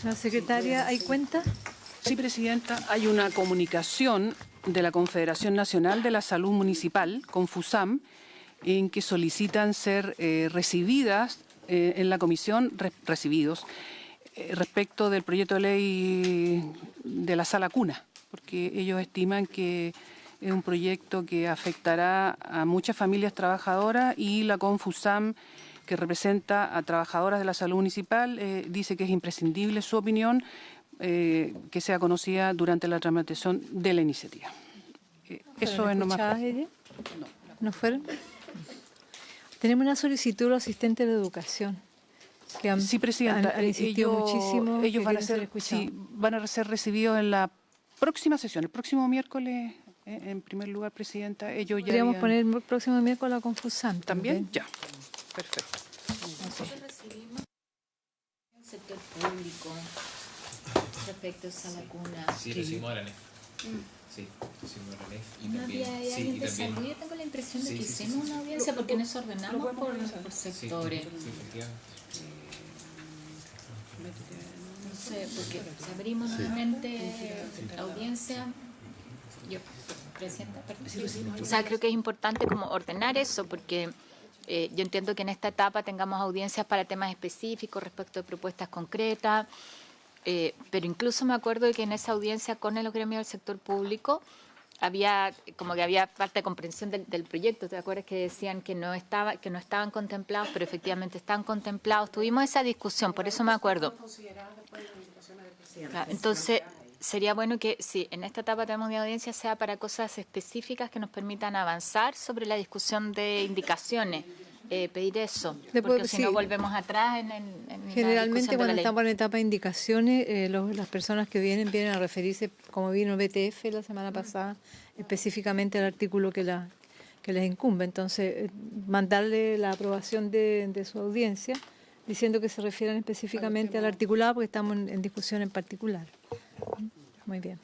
La secretaria, ¿hay cuenta? Sí, Presidenta. Hay una comunicación de la Confederación Nacional de la Salud Municipal, Confusam, en que solicitan ser recibidas en la comisión, respecto del proyecto de ley de la sala cuna, porque ellos estiman que es un proyecto que afectará a muchas familias trabajadoras y la Confusam, que representa a trabajadoras de la salud municipal, dice que es imprescindible su opinión que sea conocida durante la tramitación de la iniciativa. Eso es nomás. ¿Ella? ¿No fueron? Tenemos una solicitud a los asistentes de educación que han, sí, Presidenta, han insistido muchísimo. Ellos van a ser recibidos en la próxima sesión, el próximo miércoles. En primer lugar, Presidenta, ellos ya podríamos poner el próximo miércoles la Confusam. ¿También? Ya. Perfecto. Nosotros recibimos el sector público respecto a la cuna. Sí, recibimos a René. Sí, recibimos a René. Y no también, había alguien de salud. Yo tengo la impresión de que hicimos una audiencia porque nos ordenamos por sectores. Sí, efectivamente. No sé, porque si abrimos nuevamente audiencia, yo, Presidenta, o sea, creo que es importante como ordenar eso porque yo entiendo que en esta etapa tengamos audiencias para temas específicos respecto de propuestas concretas, pero incluso me acuerdo de que en esa audiencia con el gremio del sector público había falta de comprensión del proyecto. ¿Te acuerdas que decían que no estaban contemplados, pero efectivamente están contemplados? Tuvimos esa discusión, por eso me acuerdo. Claro, entonces sería bueno que si en esta etapa tenemos de audiencia sea para cosas específicas que nos permitan avanzar sobre la discusión de indicaciones. Pedir eso, porque si no volvemos atrás en generalmente cuando la estamos en etapa de indicaciones, las personas que vienen a referirse, como vino BTF la semana pasada, específicamente al artículo que les incumbe. Entonces, mandarle la aprobación de su audiencia, diciendo que se refieran específicamente al articulado, porque estamos en discusión en particular. Muy bien.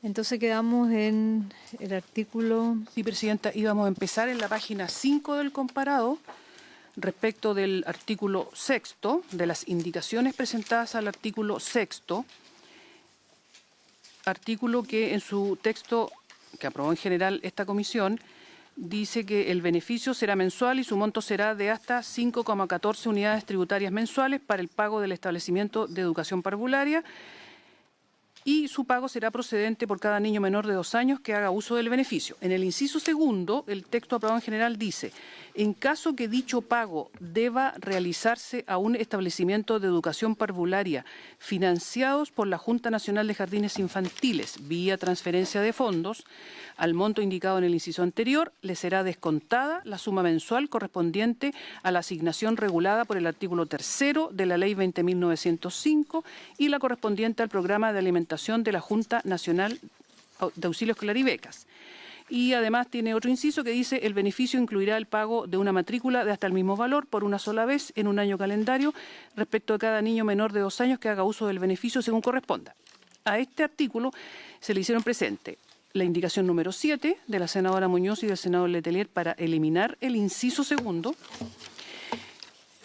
Entonces quedamos en el artículo... Sí, Presidenta, íbamos a empezar en la página 5 del comparado respecto del artículo 6, de las indicaciones presentadas al artículo 6, artículo que en su texto, que aprobó en general esta comisión, dice que el beneficio será mensual y su monto será de hasta 5,14 unidades tributarias mensuales para el pago del establecimiento de educación parvularia, y su pago será procedente por cada niño menor de 2 años que haga uso del beneficio. En el inciso segundo, el texto aprobado en general dice: en caso que dicho pago deba realizarse a un establecimiento de educación parvularia financiados por la Junta Nacional de Jardines Infantiles vía transferencia de fondos, al monto indicado en el inciso anterior le será descontada la suma mensual correspondiente a la asignación regulada por el artículo 3 de la Ley 20.905 y la correspondiente al programa de alimentación de la Junta Nacional de Auxilio Escolar y Becas. Y además tiene otro inciso que dice: el beneficio incluirá el pago de una matrícula de hasta el mismo valor por una sola vez en un año calendario respecto de cada niño menor de 2 años que haga uso del beneficio según corresponda. A este artículo se le hicieron presente la indicación número 7 de la senadora Muñoz y del senador Letelier para eliminar el inciso segundo.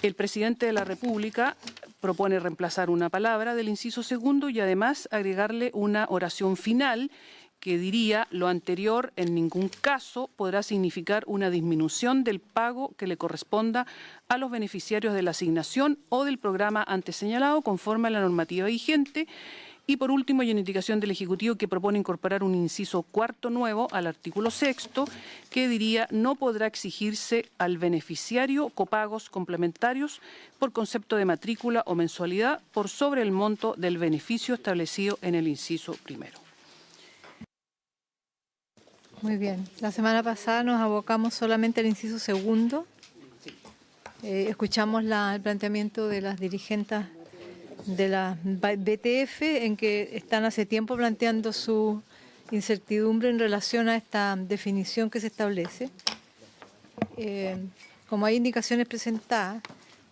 El presidente de la República propone reemplazar una palabra del inciso segundo y además agregarle una oración final que diría: lo anterior en ningún caso podrá significar una disminución del pago que le corresponda a los beneficiarios de la asignación o del programa antes señalado conforme a la normativa vigente. Y por último, hay una indicación del Ejecutivo que propone incorporar un inciso cuarto nuevo al artículo 6 que diría: no podrá exigirse al beneficiario copagos complementarios por concepto de matrícula o mensualidad por sobre el monto del beneficio establecido en el inciso primero. Muy bien. La semana pasada nos abocamos solamente al inciso segundo. Escuchamos el planteamiento de las dirigentes de la BTF, en que están hace tiempo planteando su incertidumbre en relación a esta definición que se establece. Como hay indicaciones presentadas,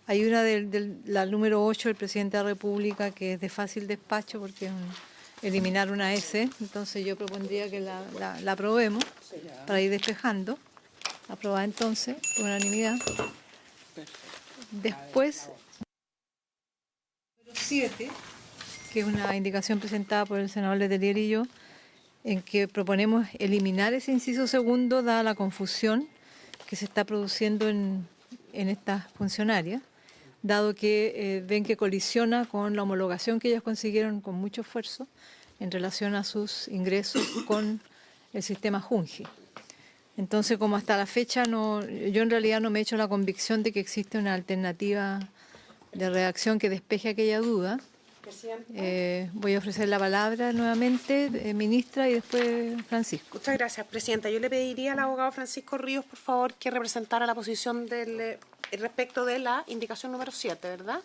hay una la número 8 del Presidente de la República que es de fácil despacho porque es eliminar una S, entonces yo propondría que la aprobemos para ir despejando. Aprobada entonces, por unanimidad. Después... 7, que es una indicación presentada por el senador Letelier y yo, en que proponemos eliminar ese inciso segundo, dada la confusión que se está produciendo en estas funcionarias, dado que ven que colisiona con la homologación que ellas consiguieron con mucho esfuerzo en relación a sus ingresos con el sistema Junji. Entonces, como hasta la fecha yo en realidad no me he hecho la convicción de que existe una alternativa de redacción que despeje aquella duda. Voy a ofrecer la palabra nuevamente, ministra, y después Francisco. Muchas gracias, presidenta. Yo le pediría al abogado Francisco Ríos, por favor, que representara la posición respecto de la indicación número 7, ¿verdad?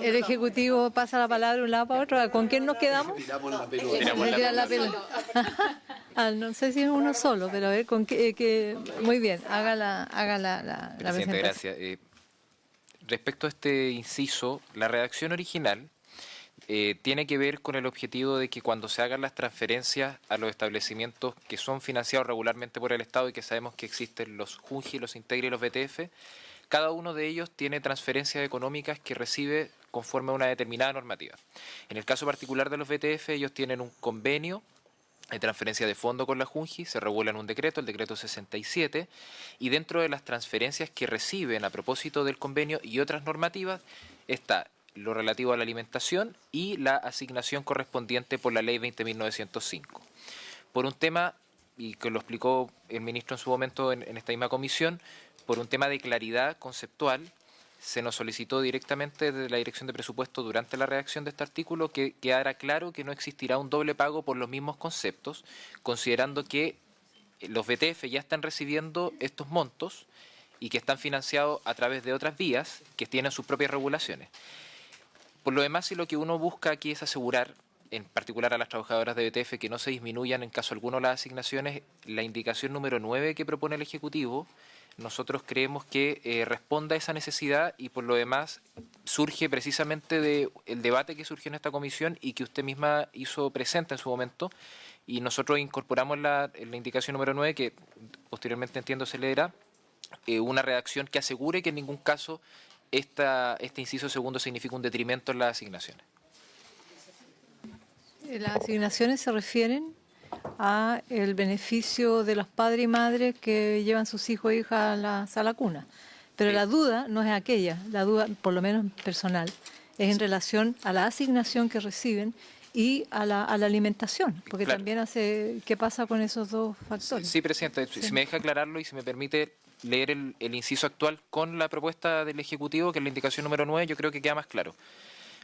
El Ejecutivo pasa la palabra de un lado para otro. ¿Con quién nos quedamos? Tiramos la Tirar la pelota. No sé si es uno solo, pero a ver, con qué. Muy bien, haga la Presidenta, presentación. gracias. Respecto a este inciso, la redacción original tiene que ver con el objetivo de que cuando se hagan las transferencias a los establecimientos que son financiados regularmente por el Estado y que sabemos que existen los Junji, los Integri y los BTF, cada uno de ellos tiene transferencias económicas que recibe conforme a una determinada normativa. En el caso particular de los BTF, ellos tienen un convenio de transferencia de fondo con la Junji, se regula en un decreto, el decreto 67, y dentro de las transferencias que reciben a propósito del convenio y otras normativas está lo relativo a la alimentación y la asignación correspondiente por la ley 20.905. Por un tema, y que lo explicó el ministro en su momento en esta misma comisión, por un tema de claridad conceptual, se nos solicitó directamente desde la Dirección de Presupuesto durante la redacción de este artículo que quedara claro que no existirá un doble pago por los mismos conceptos, considerando que los BTF ya están recibiendo estos montos y que están financiados a través de otras vías que tienen sus propias regulaciones. Por lo demás, si lo que uno busca aquí es asegurar, en particular a las trabajadoras de BTF, que no se disminuyan en caso alguno las asignaciones, la indicación número 9 que propone el Ejecutivo, nosotros creemos que responda a esa necesidad y por lo demás surge precisamente del debate que surgió en esta comisión y que usted misma hizo presente en su momento, y nosotros incorporamos en la indicación número 9, que posteriormente entiendo se leerá, una redacción que asegure que en ningún caso este inciso segundo significa un detrimento en las asignaciones. Las asignaciones se refieren a el beneficio de los padres y madres que llevan sus hijos e hijas a la sala cuna. Pero la duda no es aquella, la duda, por lo menos personal, es en relación a la asignación que reciben y a la alimentación, porque claro, también hace qué pasa con esos dos factores. Sí, Presidenta, Sí. si me deja aclararlo y si me permite leer el inciso actual con la propuesta del Ejecutivo, que es la indicación número 9, yo creo que queda más claro.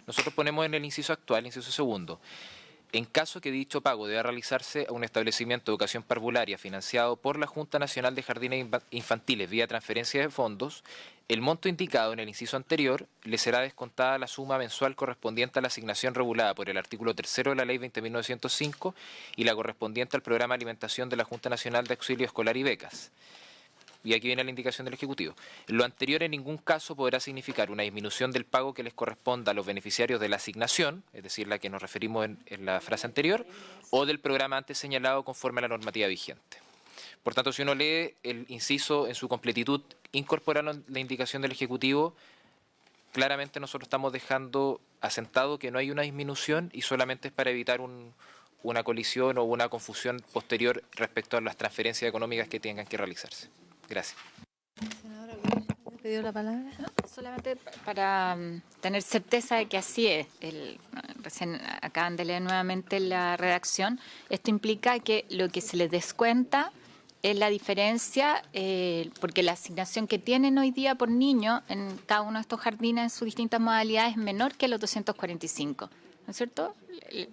Nosotros ponemos en el inciso actual, inciso segundo, en caso que dicho pago deba realizarse a un establecimiento de educación parvularia financiado por la Junta Nacional de Jardines Infantiles vía transferencia de fondos, el monto indicado en el inciso anterior le será descontada la suma mensual correspondiente a la asignación regulada por el artículo 3 de la ley 20.905 y la correspondiente al programa de alimentación de la Junta Nacional de Auxilio Escolar y Becas. Y aquí viene la indicación del Ejecutivo. Lo anterior en ningún caso podrá significar una disminución del pago que les corresponda a los beneficiarios de la asignación, es decir, la que nos referimos en la frase anterior, o del programa antes señalado conforme a la normativa vigente. Por tanto, si uno lee el inciso en su completitud, incorporando la indicación del Ejecutivo, claramente nosotros estamos dejando asentado que no hay una disminución y solamente es para evitar una colisión o una confusión posterior respecto a las transferencias económicas que tengan que realizarse. Gracias. Senadora, ¿le pidió la palabra? Solamente para tener certeza de que así es. Recién acaban de leer nuevamente la redacción. Esto implica que lo que se les descuenta es la diferencia, porque la asignación que tienen hoy día por niño en cada uno de estos jardines en sus distintas modalidades es menor que los 245, ¿no es cierto?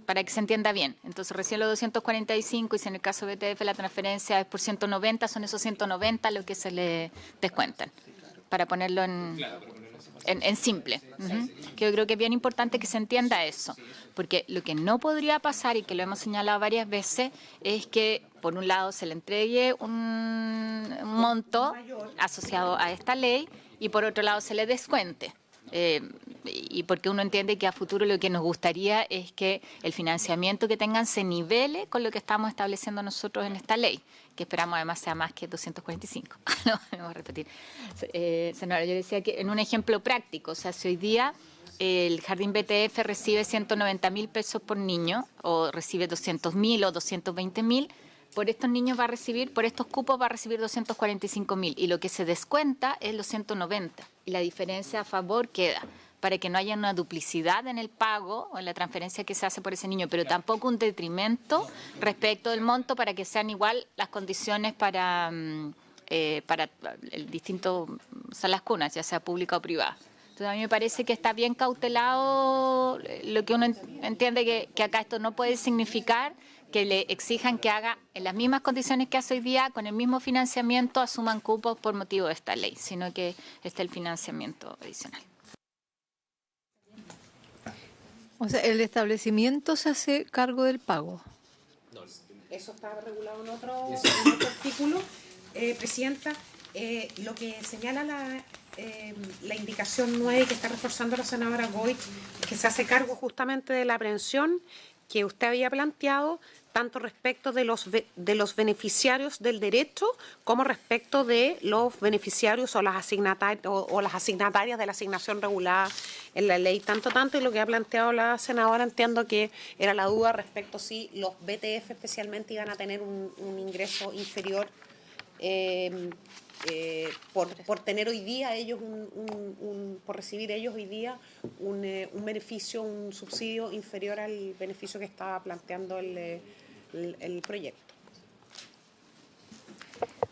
Para que se entienda bien. Entonces, recién los 245, y si en el caso de BTF la transferencia es por 190, son esos 190 lo que se le descuentan, para ponerlo en simple. Que yo creo que es bien importante que se entienda eso, porque lo que no podría pasar, y que lo hemos señalado varias veces, es que por un lado se le entregue un monto asociado a esta ley y por otro lado se le descuente. y porque uno entiende que a futuro lo que nos gustaría es que el financiamiento que tengan se nivele con lo que estamos estableciendo nosotros en esta ley, que esperamos además sea más que 245. No, vamos a repetir. Senadora, yo decía que en un ejemplo práctico, o sea, si hoy día el jardín BTF recibe 190.000 pesos por niño, o recibe 200.000 o 220.000, por estos niños va a recibir, por estos cupos va a recibir 245.000, y lo que se descuenta es los 190, y la diferencia a favor queda, para que no haya una duplicidad en el pago o en la transferencia que se hace por ese niño, pero tampoco un detrimento respecto del monto, para que sean igual las condiciones para el distinto salas cunas, ya sea pública o privada. Entonces a mí me parece que está bien cautelado lo que uno entiende que acá esto no puede significar que le exijan que haga en las mismas condiciones que hace hoy día, con el mismo financiamiento, asuman cupos por motivo de esta ley, sino que esté el financiamiento adicional. O sea, el establecimiento se hace cargo del pago. Eso está regulado en otro artículo. Presidenta, lo que señala la indicación 9 que está reforzando la senadora Goy, que se hace cargo justamente de la aprehensión que usted había planteado, tanto respecto de los beneficiarios del derecho como respecto de los beneficiarios o las asignatarias de la asignación regulada en la ley. Tanto, y lo que ha planteado la senadora, entiendo que era la duda respecto si los BTF especialmente iban a tener un ingreso inferior por tener hoy día ellos por recibir ellos hoy día un beneficio, un subsidio inferior al beneficio que estaba planteando el proyecto.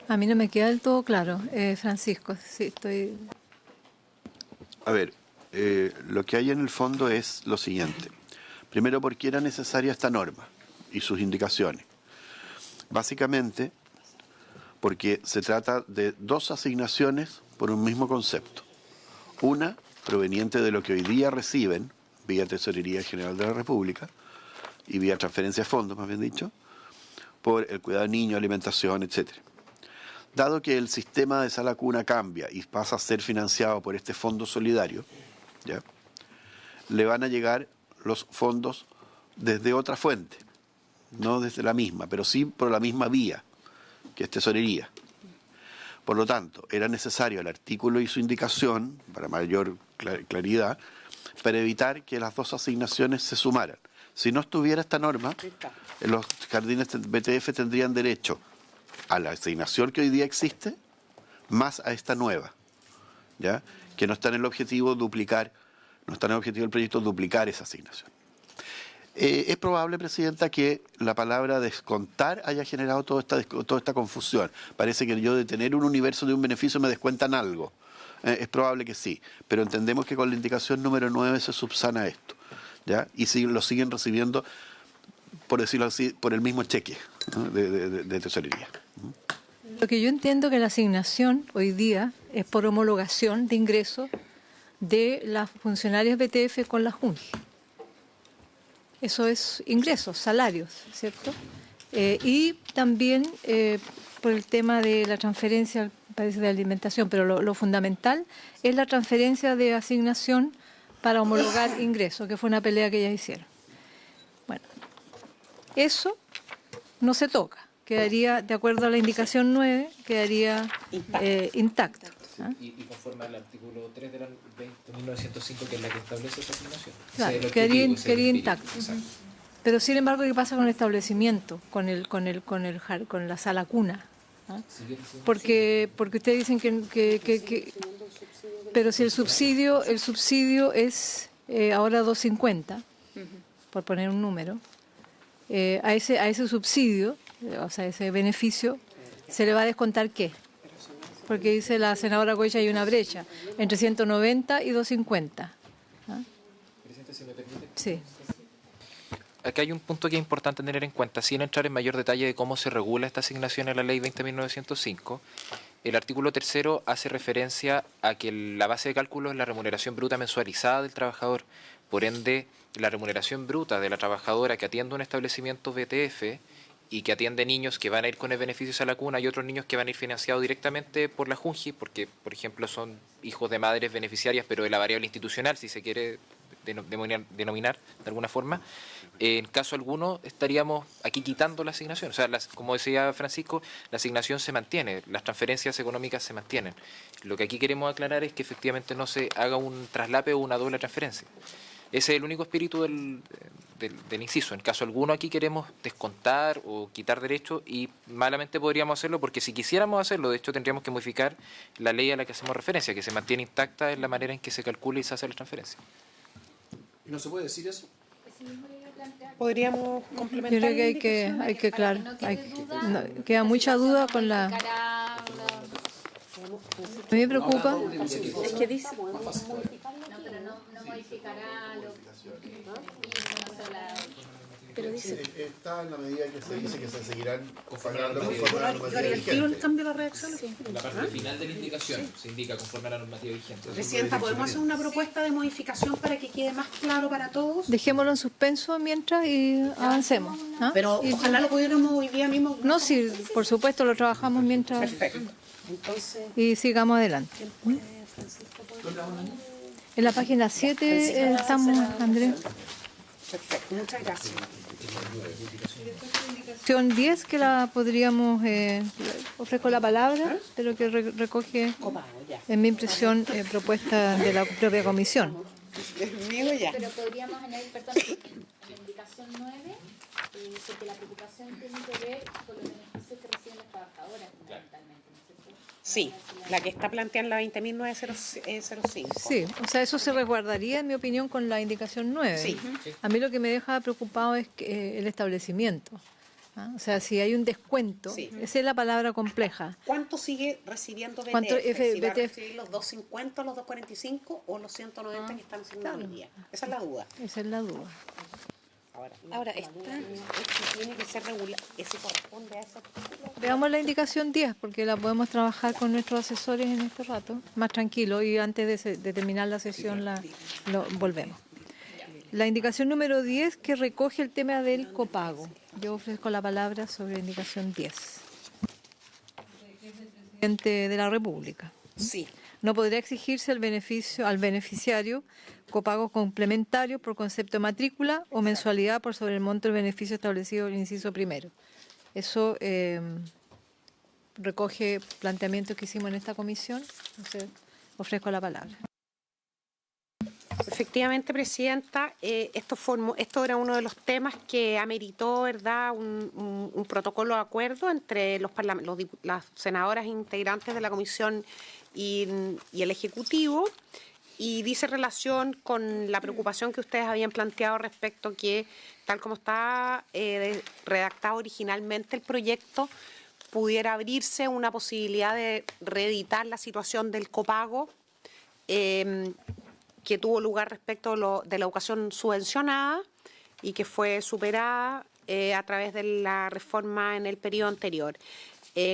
A mí no me queda del todo claro, Francisco. Sí, estoy. A ver, lo que hay en el fondo es lo siguiente. Primero, ¿por qué era necesaria esta norma y sus indicaciones? Básicamente, porque se trata de dos asignaciones por un mismo concepto. Una, proveniente de lo que hoy día reciben, vía Tesorería General de la República, y vía transferencia de fondos, más bien dicho, por el cuidado de niños, alimentación, etc. Dado que el sistema de sala cuna cambia y pasa a ser financiado por este fondo solidario, ¿ya?, le van a llegar los fondos desde otra fuente, no desde la misma, pero sí por la misma vía, que es tesorería. Por lo tanto, era necesario el artículo y su indicación, para mayor claridad, para evitar que las dos asignaciones se sumaran. Si no estuviera esta norma, los jardines BTF tendrían derecho a la asignación que hoy día existe, más a esta nueva, ¿ya?, que no está en el objetivo duplicar, no está en el objetivo del proyecto duplicar esa asignación. Es probable, Presidenta, que la palabra descontar haya generado toda esta confusión. Parece que yo de tener un universo de un beneficio me descuentan algo. Es probable que sí, pero entendemos que con la indicación número 9 se subsana esto, ¿ya? Y lo siguen recibiendo, por decirlo así, por el mismo cheque, ¿no?, de tesorería. Lo que yo entiendo que la asignación hoy día es por homologación de ingresos de las funcionarias BTF con la Junta. Eso es ingresos, salarios, ¿cierto? Y también por el tema de la transferencia, parece, de alimentación, pero lo fundamental es la transferencia de asignación para homologar ingresos, que fue una pelea que ellas hicieron. Bueno, eso no se toca, quedaría, de acuerdo a la indicación 9, quedaría intacto. ¿Ah? Y conforme al artículo 3 de la 1905, que es la que establece esa asignación. Claro, quedaría intacto. Pero sin embargo, ¿qué pasa con el establecimiento, con la sala cuna? ¿Ah? Porque ustedes dicen que pero si el subsidio es ahora 250, por poner un número, a ese subsidio, o sea, ese beneficio, ¿se le va a descontar qué? Porque dice la senadora Goya, hay una brecha entre 190 y 250. ¿Ah? Presidente, si me permite. Sí. Acá hay un punto que es importante tener en cuenta, sin entrar en mayor detalle de cómo se regula esta asignación en la ley 20.905. El artículo 3 hace referencia a que la base de cálculo es la remuneración bruta mensualizada del trabajador. Por ende, la remuneración bruta de la trabajadora que atiende un establecimiento BTF y que atiende niños que van a ir con el beneficio a la cuna y otros niños que van a ir financiados directamente por la Junji, porque, por ejemplo, son hijos de madres beneficiarias, pero de la variable institucional, si se quiere denominar de alguna forma. En caso alguno estaríamos aquí quitando la asignación. O sea, como decía Francisco, la asignación se mantiene, las transferencias económicas se mantienen. Lo que aquí queremos aclarar es que efectivamente no se haga un traslape o una doble transferencia. Ese es el único espíritu del inciso. En caso alguno aquí queremos descontar o quitar derechos y malamente podríamos hacerlo porque si quisiéramos hacerlo, de hecho tendríamos que modificar la ley a la que hacemos referencia, que se mantiene intacta en la manera en que se calcula y se hace la transferencia. ¿Y no se puede decir eso? Podríamos Yo complementar. creo que hay que claro, queda mucha duda con la... A mí me preocupa... Es que dice. No, pero no modificará lo Pero dice. Está en la medida que se dice que se seguirán Conformando conforme a la normativa vigente. ¿El cambio de la redacción? En la parte final de la indicación se indica conforme a la normativa vigente. Presidenta, ¿podemos hacer una propuesta de modificación para que quede más claro para todos? Dejémoslo en suspenso mientras y avancemos. ¿Ah? Pero ojalá lo pudiéramos hoy día mismo. No, sí, por supuesto lo trabajamos mientras Perfecto. Entonces, y sigamos adelante. En la página 7 estamos, Andrés. perfecto. Muchas gracias. Sección 10 que la podríamos, ofrezco la palabra, pero que recoge, Copago, ya. en mi impresión, propuesta de la propia comisión. Conmigo ya. Pero podríamos añadir, perdón, en la indicación 9, porque la preocupación tiene que ver con los beneficios que reciben las trabajadoras fundamentalmente, ¿no es cierto? Sí, la que está planteada en la 20.905. Sí, o sea, eso se resguardaría, en mi opinión, con la indicación 9. Sí. A mí lo que me deja preocupado es que, el establecimiento. ¿Ah? O sea, si hay un descuento, Sí. esa es la palabra compleja. ¿Cuánto sigue recibiendo BTF? ¿Cuánto ¿Si va a BTF? recibir los 250, los 245 o los 190 que están asignados hoy día? Esa es la duda. Esa es la duda. Ahora esta tiene que ser regular. ¿Eso corresponde a ese artículo? Veamos la indicación 10, porque la podemos trabajar con nuestros asesores en este rato, más tranquilo, y antes de terminar la sesión lo volvemos. La indicación número 10 que recoge el tema del copago. Yo ofrezco la palabra sobre la indicación 10. Presidente de la República. Sí. No podrá exigirse al beneficiario copagos complementarios por concepto de matrícula o mensualidad por sobre el monto del beneficio establecido en el inciso primero. Eso recoge planteamientos que hicimos en esta comisión. Entonces, ofrezco la palabra. Efectivamente, Presidenta, esto era uno de los temas que ameritó, ¿verdad?, un protocolo de acuerdo entre las senadoras integrantes de la Comisión y el Ejecutivo, y dice relación con la preocupación que ustedes habían planteado respecto que, tal como está redactado originalmente el proyecto, pudiera abrirse una posibilidad de reeditar la situación del copago que tuvo lugar respecto de la educación subvencionada y que fue superada a través de la reforma en el periodo anterior.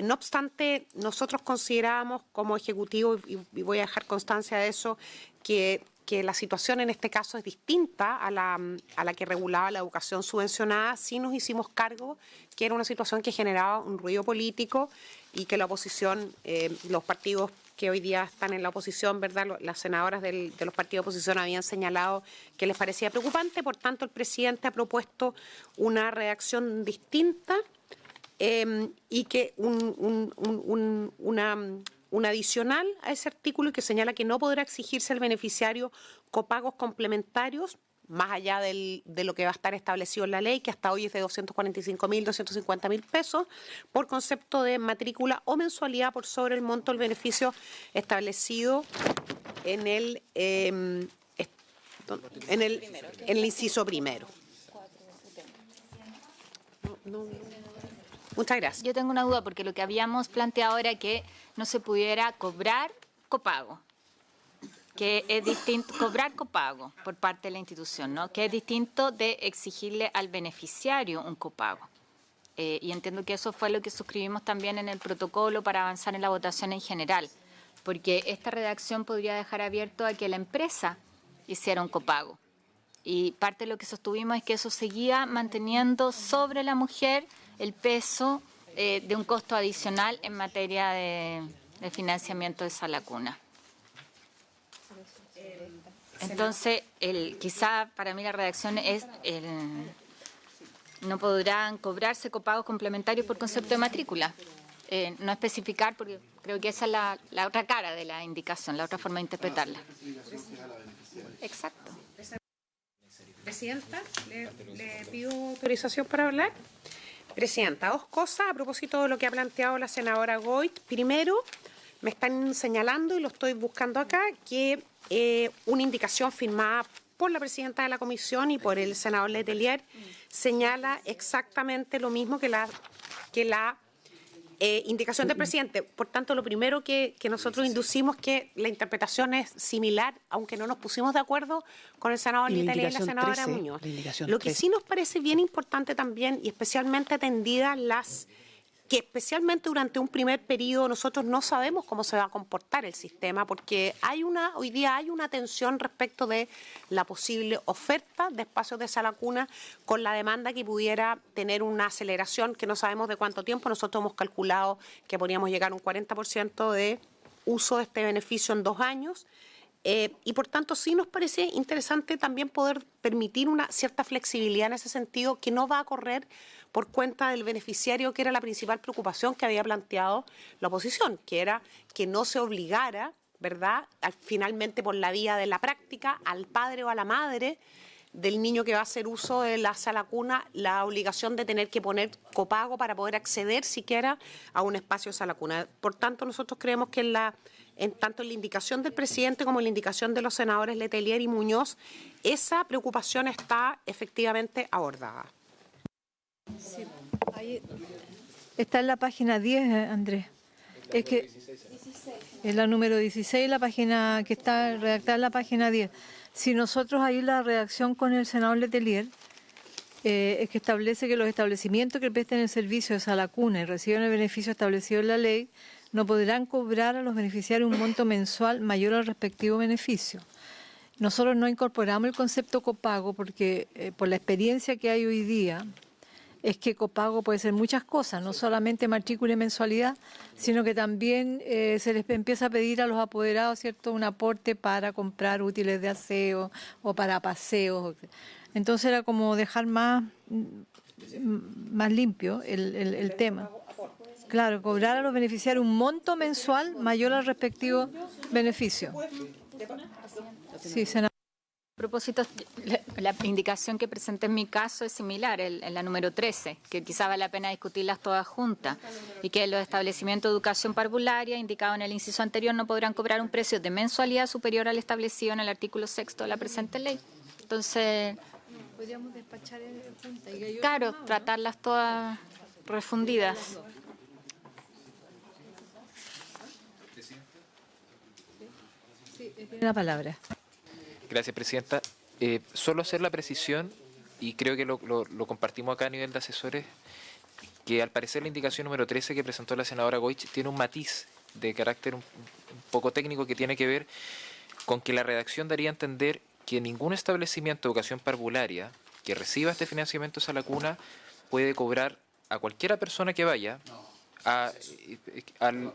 No obstante, nosotros considerábamos como Ejecutivo, y voy a dejar constancia de eso, que la situación en este caso es distinta a la que regulaba la educación subvencionada. Sí nos hicimos cargo que era una situación que generaba un ruido político y que la oposición, los partidos que hoy día están en la oposición, ¿verdad?, las senadoras de los partidos de oposición habían señalado que les parecía preocupante. Por tanto, el presidente ha propuesto una redacción distinta y que un adicional a ese artículo que señala que no podrá exigirse al beneficiario copagos complementarios más allá de lo que va a estar establecido en la ley, que hasta hoy es de 245.000, 250.000 pesos, por concepto de matrícula o mensualidad por sobre el monto del beneficio establecido en el inciso primero. Muchas gracias. Yo tengo una duda porque lo que habíamos planteado era que no se pudiera cobrar copago, que es distinto, cobrar copago por parte de la institución, ¿no?, que es distinto de exigirle al beneficiario un copago. Y entiendo que eso fue lo que suscribimos también en el protocolo para avanzar en la votación en general, porque esta redacción podría dejar abierto a que la empresa hiciera un copago. Y parte de lo que sostuvimos es que eso seguía manteniendo sobre la mujer el peso de un costo adicional en materia de financiamiento de sala cuna. Entonces, quizá para mí la redacción es no podrán cobrarse copagos complementarios por concepto de matrícula. No especificar, porque creo que esa es la otra cara de la indicación, la otra forma de interpretarla. Exacto. Presidenta, le pido autorización para hablar. Presidenta, dos cosas a propósito de lo que ha planteado la senadora Goit. Primero, me están señalando, y lo estoy buscando acá, que una indicación firmada por la presidenta de la comisión y por el senador Letelier señala exactamente lo mismo que la indicación del presidente. Por tanto, lo primero que nosotros inducimos que la interpretación es similar, aunque no nos pusimos de acuerdo con el senador Letelier y la senadora Muñoz. Lo que sí nos parece bien importante también, y especialmente atendidas que especialmente durante un primer periodo nosotros no sabemos cómo se va a comportar el sistema, porque hoy día hay una tensión respecto de la posible oferta de espacios de sala cuna con la demanda que pudiera tener una aceleración que no sabemos de cuánto tiempo. Nosotros hemos calculado que podríamos llegar a un 40% de uso de este beneficio en 2 años. Y por tanto sí nos parece interesante también poder permitir una cierta flexibilidad en ese sentido, que no va a correr por cuenta del beneficiario, que era la principal preocupación que había planteado la oposición, que era que no se obligara, ¿verdad?, finalmente por la vía de la práctica, al padre o a la madre del niño que va a hacer uso de la sala cuna, la obligación de tener que poner copago para poder acceder siquiera a un espacio de sala cuna. Por tanto, nosotros creemos que tanto en la indicación del presidente como en la indicación de los senadores Letelier y Muñoz, esa preocupación está efectivamente abordada. Sí, ahí está en la página 10, Andrés. Es que es la número 16, la página que está redactada en la página 10. Si nosotros ahí la redacción con el senador Letelier es que establece que los establecimientos que presten el servicio de sala cuna y reciben el beneficio establecido en la ley no podrán cobrar a los beneficiarios un monto mensual mayor al respectivo beneficio. Nosotros no incorporamos el concepto copago porque por la experiencia que hay hoy día es que copago puede ser muchas cosas, no solamente matrícula y mensualidad, sino que también se les empieza a pedir a los apoderados, ¿cierto?, un aporte para comprar útiles de aseo o para paseos. Entonces era como dejar más limpio el tema. Claro, cobrar a los beneficiarios un monto mensual mayor al respectivo beneficio. Sí, senador. A propósito, la indicación que presenté en mi caso es similar, en la número 13, que quizá vale la pena discutirlas todas juntas, y que los establecimientos de educación parvularia, indicado en el inciso anterior, no podrán cobrar un precio de mensualidad superior al establecido en el artículo 6 de la presente ley. Entonces, podríamos despachar juntas. Claro, tratarlas todas refundidas. Sí, tiene la palabra. Gracias, Presidenta. Solo hacer la precisión, y creo que lo compartimos acá a nivel de asesores, que al parecer la indicación número 13 que presentó la senadora Goich tiene un matiz de carácter un poco técnico que tiene que ver con que la redacción daría a entender que ningún establecimiento de educación parvularia que reciba este financiamiento a la cuna puede cobrar a cualquiera persona que vaya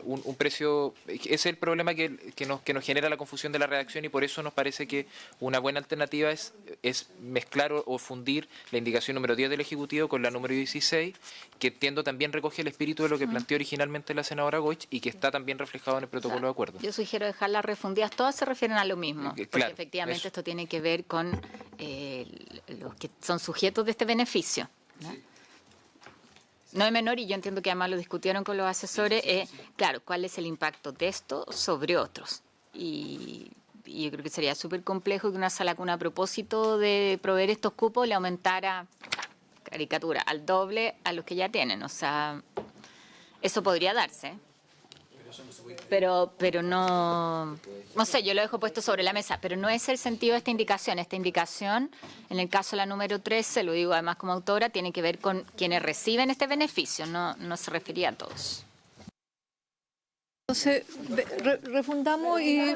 un precio. Ese es el problema que nos genera la confusión de la redacción, y por eso nos parece que una buena alternativa es mezclar o fundir la indicación número 10 del Ejecutivo con la número 16, que entiendo también recoge el espíritu de lo que planteó originalmente la senadora Goich y que está también reflejado en el protocolo de acuerdo. Yo sugiero dejarlas refundidas, todas se refieren a lo mismo, porque claro, efectivamente eso. Esto tiene que ver con los que son sujetos de este beneficio, ¿no? No es menor, y yo entiendo que además lo discutieron con los asesores, claro, cuál es el impacto de esto sobre otros. Y yo creo que sería súper complejo que una sala cuna, a propósito de proveer estos cupos, le aumentara, caricatura, al doble a los que ya tienen. O sea, eso podría darse. Pero no sé, yo lo dejo puesto sobre la mesa, pero no es el sentido de esta indicación. Esta indicación, en el caso de la número 13, lo digo además como autora, tiene que ver con quienes reciben este beneficio, no se refería a todos. Entonces, refundamos y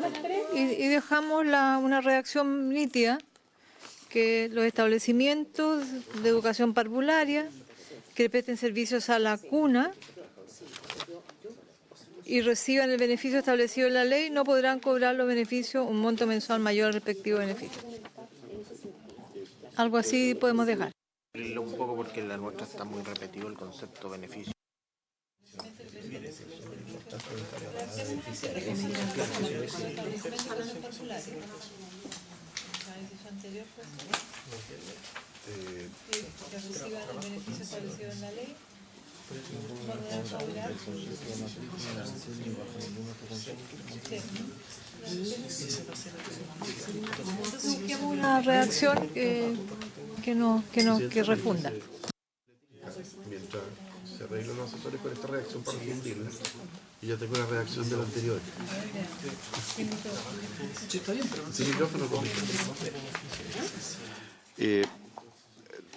dejamos una redacción nítida, que los establecimientos de educación parvularia que presten servicios a la cuna y reciban el beneficio establecido en la ley, no podrán cobrar los beneficios un monto mensual mayor al respectivo beneficio. Algo así podemos dejar. Un poco porque en la nuestra está muy repetido el concepto beneficio. Que reciban el beneficio establecido en la ley. Entonces busquemos una redacción que refunda. Mientras se arreglan los asesores con esta redacción para refundirla, y ya tengo la redacción de la anterior. Sí, está bien, pero sin micrófono con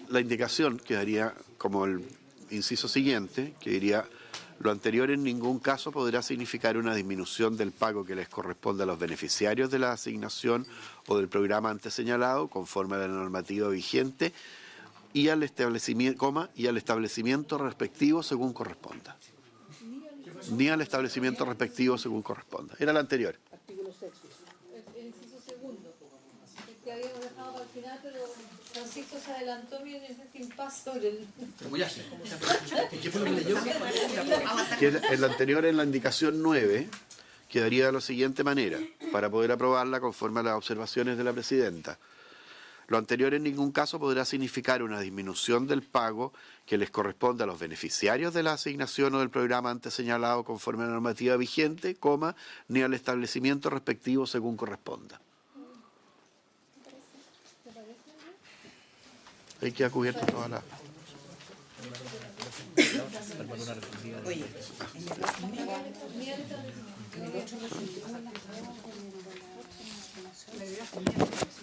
La indicación quedaría como el inciso siguiente, que diría: lo anterior en ningún caso podrá significar una disminución del pago que les corresponde a los beneficiarios de la asignación o del programa antes señalado, conforme a la normativa vigente, y al establecimiento respectivo según corresponda. Ni al establecimiento respectivo según corresponda. Era la anterior. El inciso segundo, que habíamos dejado para el final, pero Francisco se adelantó bien en ese impasse sobre el... ¿Qué fue lo que leyó? El anterior, en la indicación 9, quedaría de la siguiente manera, para poder aprobarla conforme a las observaciones de la presidenta. Lo anterior en ningún caso podrá significar una disminución del pago que les corresponde a los beneficiarios de la asignación o del programa antes señalado conforme a la normativa vigente, coma, ni al establecimiento respectivo según corresponda. Hay que ha cubierto toda la...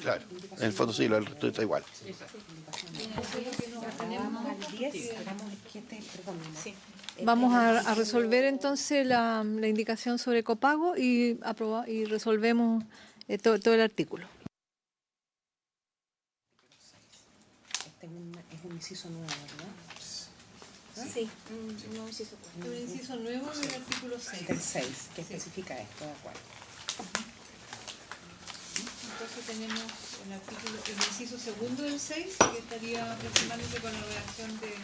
Claro, en el fondo sí, el resto está igual. Vamos a resolver entonces la indicación sobre copago y resolvemos todo el artículo. Este es un inciso nuevo, ¿verdad? Sí, un inciso 4. Un inciso nuevo del artículo 6. Del 6, que especifica esto, de acuerdo. Entonces tenemos el inciso segundo del 6, que estaría aproximadamente con la redacción de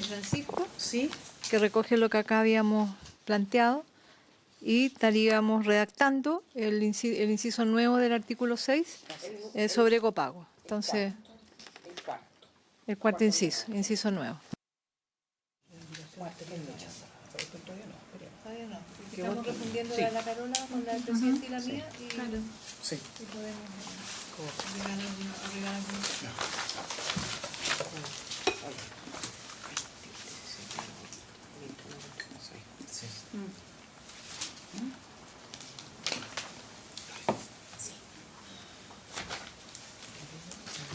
Francisco, Sí. que recoge lo que acá habíamos planteado, y estaríamos redactando el inciso nuevo del artículo 6 sobre copago. Entonces, el cuarto inciso nuevo. Todavía no. Estamos refundiendo la de la Carola con la del presidente y la mía, y podemos agregar algunos.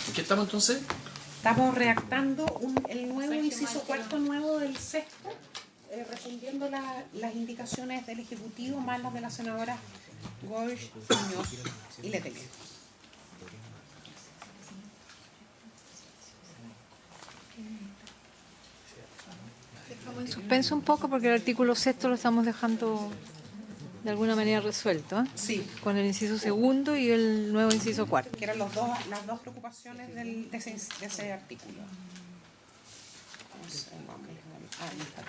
¿En qué estamos entonces? Estamos redactando el nuevo inciso cuarto nuevo del sexto, refundiendo las indicaciones del Ejecutivo más las de la senadora Goix, Muñoz y Letelier. Dejamos en suspenso un poco porque el artículo sexto lo estamos dejando de alguna manera resuelto, ¿eh? Sí. Con el inciso segundo y el nuevo inciso cuarto. Que eran las dos preocupaciones de ese artículo. Entonces, me falta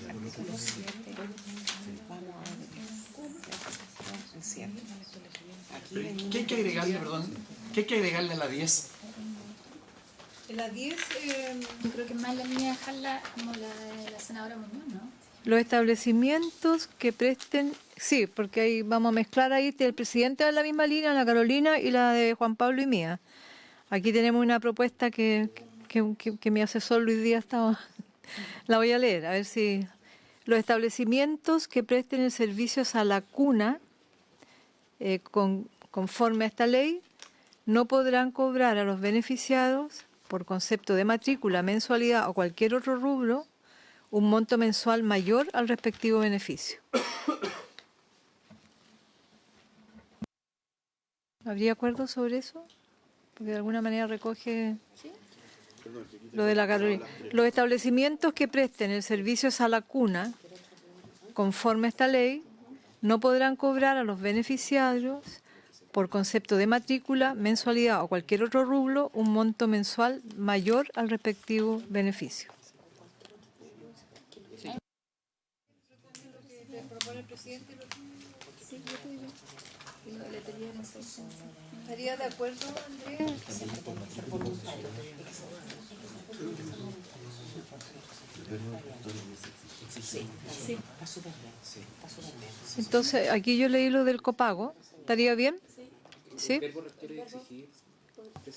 el artículo 7. Vamos a ver el 7. ¿Qué hay que agregarle, perdón? ¿Qué hay que agregarle a la 10? En la 10, Yo creo que es más la mía dejarla como la de la senadora Muñoz, ¿no? los establecimientos que presten, sí, porque ahí vamos a mezclar ahí el presidente de la misma línea, la Carolina, y la de Juan Pablo y mía. Aquí tenemos una propuesta que mi asesor Luis Díaz estaba, la voy a leer, a ver si... Los establecimientos que presten el servicios a la cuna, conforme a esta ley, no podrán cobrar a los beneficiados, por concepto de matrícula, mensualidad o cualquier otro rubro, un monto mensual mayor al respectivo beneficio. ¿Habría acuerdo sobre eso? Porque de alguna manera recoge... lo de la Carolina. Los establecimientos que presten el servicio sala cuna, conforme a esta ley, no podrán cobrar a los beneficiarios por concepto de matrícula, mensualidad o cualquier otro rublo un monto mensual mayor al respectivo beneficio. ¿Estaría de acuerdo, Andrea? Entonces, aquí yo leí lo del copago. ¿Estaría bien? ¿Sí?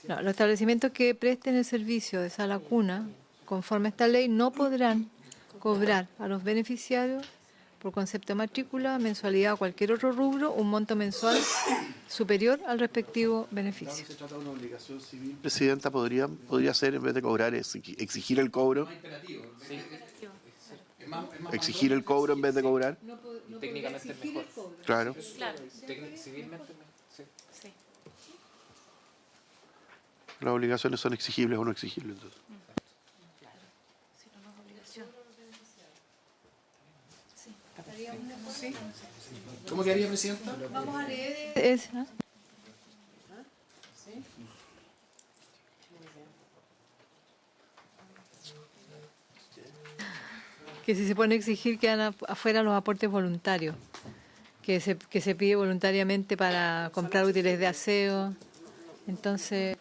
No, los establecimientos que presten el servicio de sala cuna, conforme a esta ley, no podrán cobrar a los beneficiarios por concepto de matrícula, mensualidad o cualquier otro rubro, un monto mensual superior al respectivo beneficio. Se trata de una obligación civil. Presidenta, podría ser, en vez de cobrar, exigir el cobro. Exigir el cobro en vez de cobrar. Técnicamente es mejor. Claro. Civilmente, sí. Las obligaciones son exigibles o no exigibles. Entonces. ¿Cómo quedaría, Presidenta? Vamos a leer esa. Que si se pone a exigir quedan afuera los aportes voluntarios, que se pide voluntariamente para comprar útiles de aseo. Entonces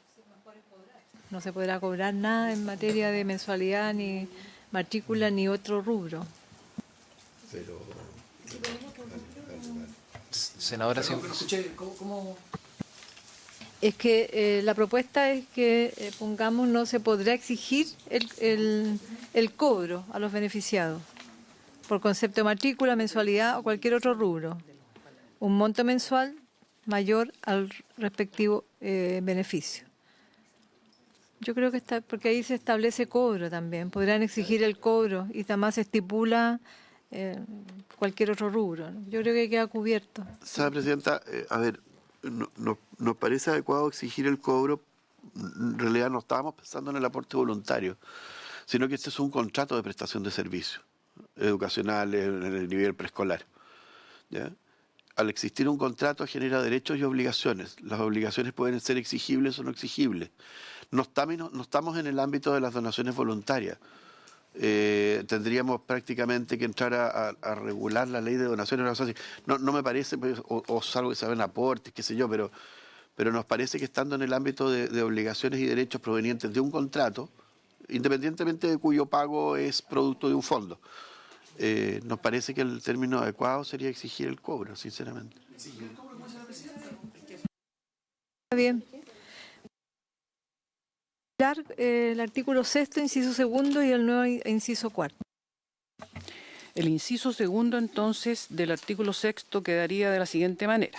no se podrá cobrar nada en materia de mensualidad, ni matrícula, ni otro rubro. Senadora, siempre. Escuché, ¿cómo? Es que la propuesta es que pongamos no se podrá exigir el cobro a los beneficiados por concepto de matrícula, mensualidad o cualquier otro rubro. Un monto mensual mayor al respectivo beneficio. Yo creo que está, porque ahí se establece cobro también. Podrán exigir el cobro y además se estipula cualquier otro rubro, ¿no? Yo creo que queda cubierto. ¿Sabe, Presidenta? A ver, nos parece adecuado exigir el cobro. En realidad no estábamos pensando en el aporte voluntario, sino que este es un contrato de prestación de servicios educacionales en el nivel preescolar, ¿ya? Al existir un contrato genera derechos y obligaciones. Las obligaciones pueden ser exigibles o no exigibles. No estamos en el ámbito de las donaciones voluntarias. Tendríamos prácticamente que entrar a regular la ley de donaciones. No me parece, pues, o salvo que se ven aportes, qué sé yo, pero nos parece que estando en el ámbito de obligaciones y derechos provenientes de un contrato, independientemente de cuyo pago es producto de un fondo, nos parece que el término adecuado sería exigir el cobro, sinceramente. Está bien. El artículo 6º, inciso 2 y el nuevo inciso 4. El inciso 2 entonces del artículo 6º quedaría de la siguiente manera.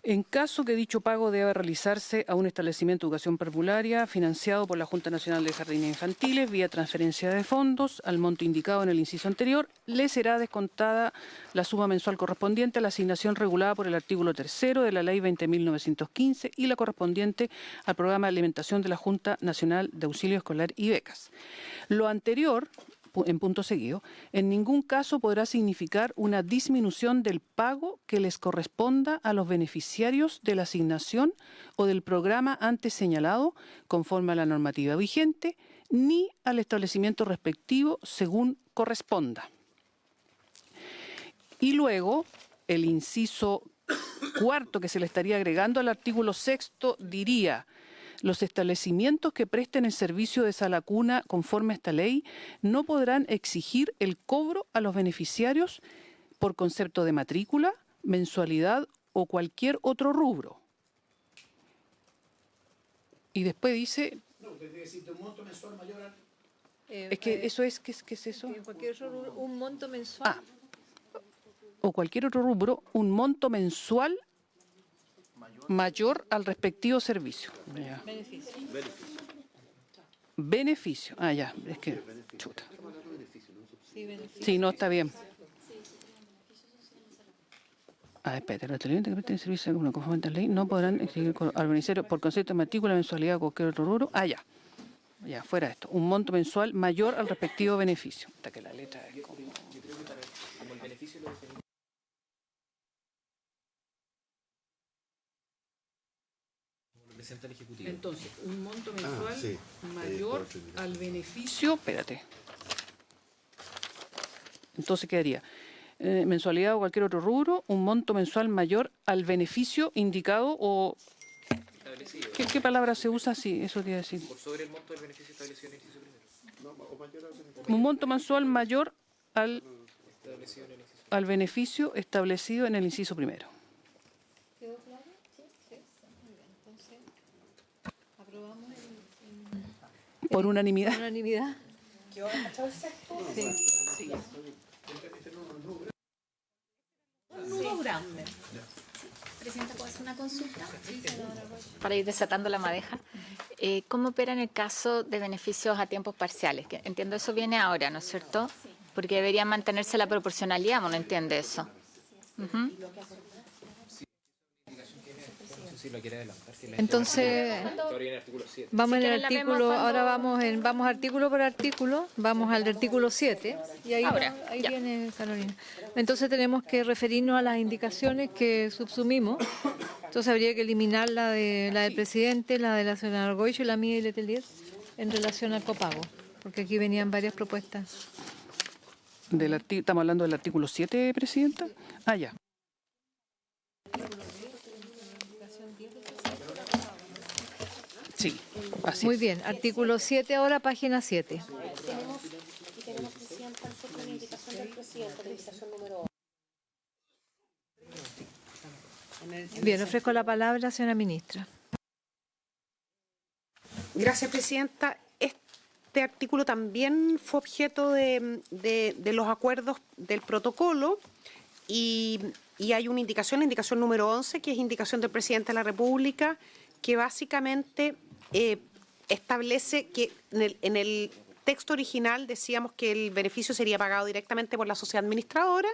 En caso que dicho pago deba realizarse a un establecimiento de educación parvularia financiado por la Junta Nacional de Jardines Infantiles vía transferencia de fondos al monto indicado en el inciso anterior, le será descontada la suma mensual correspondiente a la asignación regulada por el artículo 3º de la Ley 20.915 y la correspondiente al programa de alimentación de la Junta Nacional de Auxilio Escolar y Becas. Lo anterior, en punto seguido, en ningún caso podrá significar una disminución del pago que les corresponda a los beneficiarios de la asignación o del programa antes señalado, conforme a la normativa vigente, ni al establecimiento respectivo según corresponda. Y luego, el inciso 4 que se le estaría agregando al artículo 6º diría: los establecimientos que presten el servicio de sala cuna conforme a esta ley no podrán exigir el cobro a los beneficiarios por concepto de matrícula, mensualidad o cualquier otro rubro. Y después dice... No, debe decir de un monto mensual mayor al... es que eso es... ¿Qué es eso? Cualquier otro rubro, un monto mensual. O cualquier otro rubro, un monto mensual mayor al respectivo servicio. Ya. Beneficio. Ah, ya. Es que... Chuta. Sí, no, está bien. Espérate, los establecimientos que presten servicio conforme a la ley no podrán exigir al beneficiario por concepto de matrícula, mensualidad o cualquier otro rubro. Ya. ya, fuera esto, un monto mensual mayor al respectivo beneficio. Hasta que la letra es como... Como el beneficio lo definimos. Como lo presenta el Ejecutivo. Entonces, un monto mensual sí. mayor Por 8.000. al beneficio... Espérate. Entonces quedaría mensualidad o cualquier otro rubro, un monto mensual mayor al beneficio indicado o... Establecido. ¿Qué palabra se usa? Sí, eso te iba a decir. Por sobre el monto del beneficio establecido en el inciso primero. Un monto mensual mayor al, Establecido en el inciso. al beneficio establecido en el inciso primero. ¿Quedó claro? Sí, sí. Muy bien. Entonces, aprobamos Por unanimidad. unanimidad. ¿Quedó despachado el sexto? Sí. Un nudo grande. Presidenta, ¿puedo hacer una consulta? Para ir desatando la madeja. ¿Cómo opera en el caso de beneficios a tiempos parciales? Que entiendo eso viene ahora, ¿no es cierto? Porque debería mantenerse la proporcionalidad, ¿no entiende eso? Ujú. No sé si lo quiere adelantar. Que la Entonces, Todavía en el artículo 7. vamos Si en el quieren la vemos artículo, cuando- ahora vamos artículo por artículo, vamos al artículo 7 y ahí, Ahora, ahí ya. viene Carolina. Entonces tenemos que referirnos a las indicaciones que subsumimos. Entonces habría que eliminar la del presidente, la de la señora Argoicho y la mía y Letelier en relación al copago, porque aquí venían varias propuestas. ¿Estamos hablando del artículo 7, Presidenta? Ah, ya. Sí, así Muy es. bien, artículo 7 ahora, página 7. Tenemos, Presidenta, nosotros una indicación del presidente, la indicación número 8. Bien, ofrezco la palabra, señora ministra. Gracias, Presidenta. Este artículo también fue objeto de los acuerdos del protocolo y hay una indicación, la indicación número 11, que es indicación del Presidente de la República, que básicamente establece que en el texto original decíamos que el beneficio sería pagado directamente por la sociedad administradora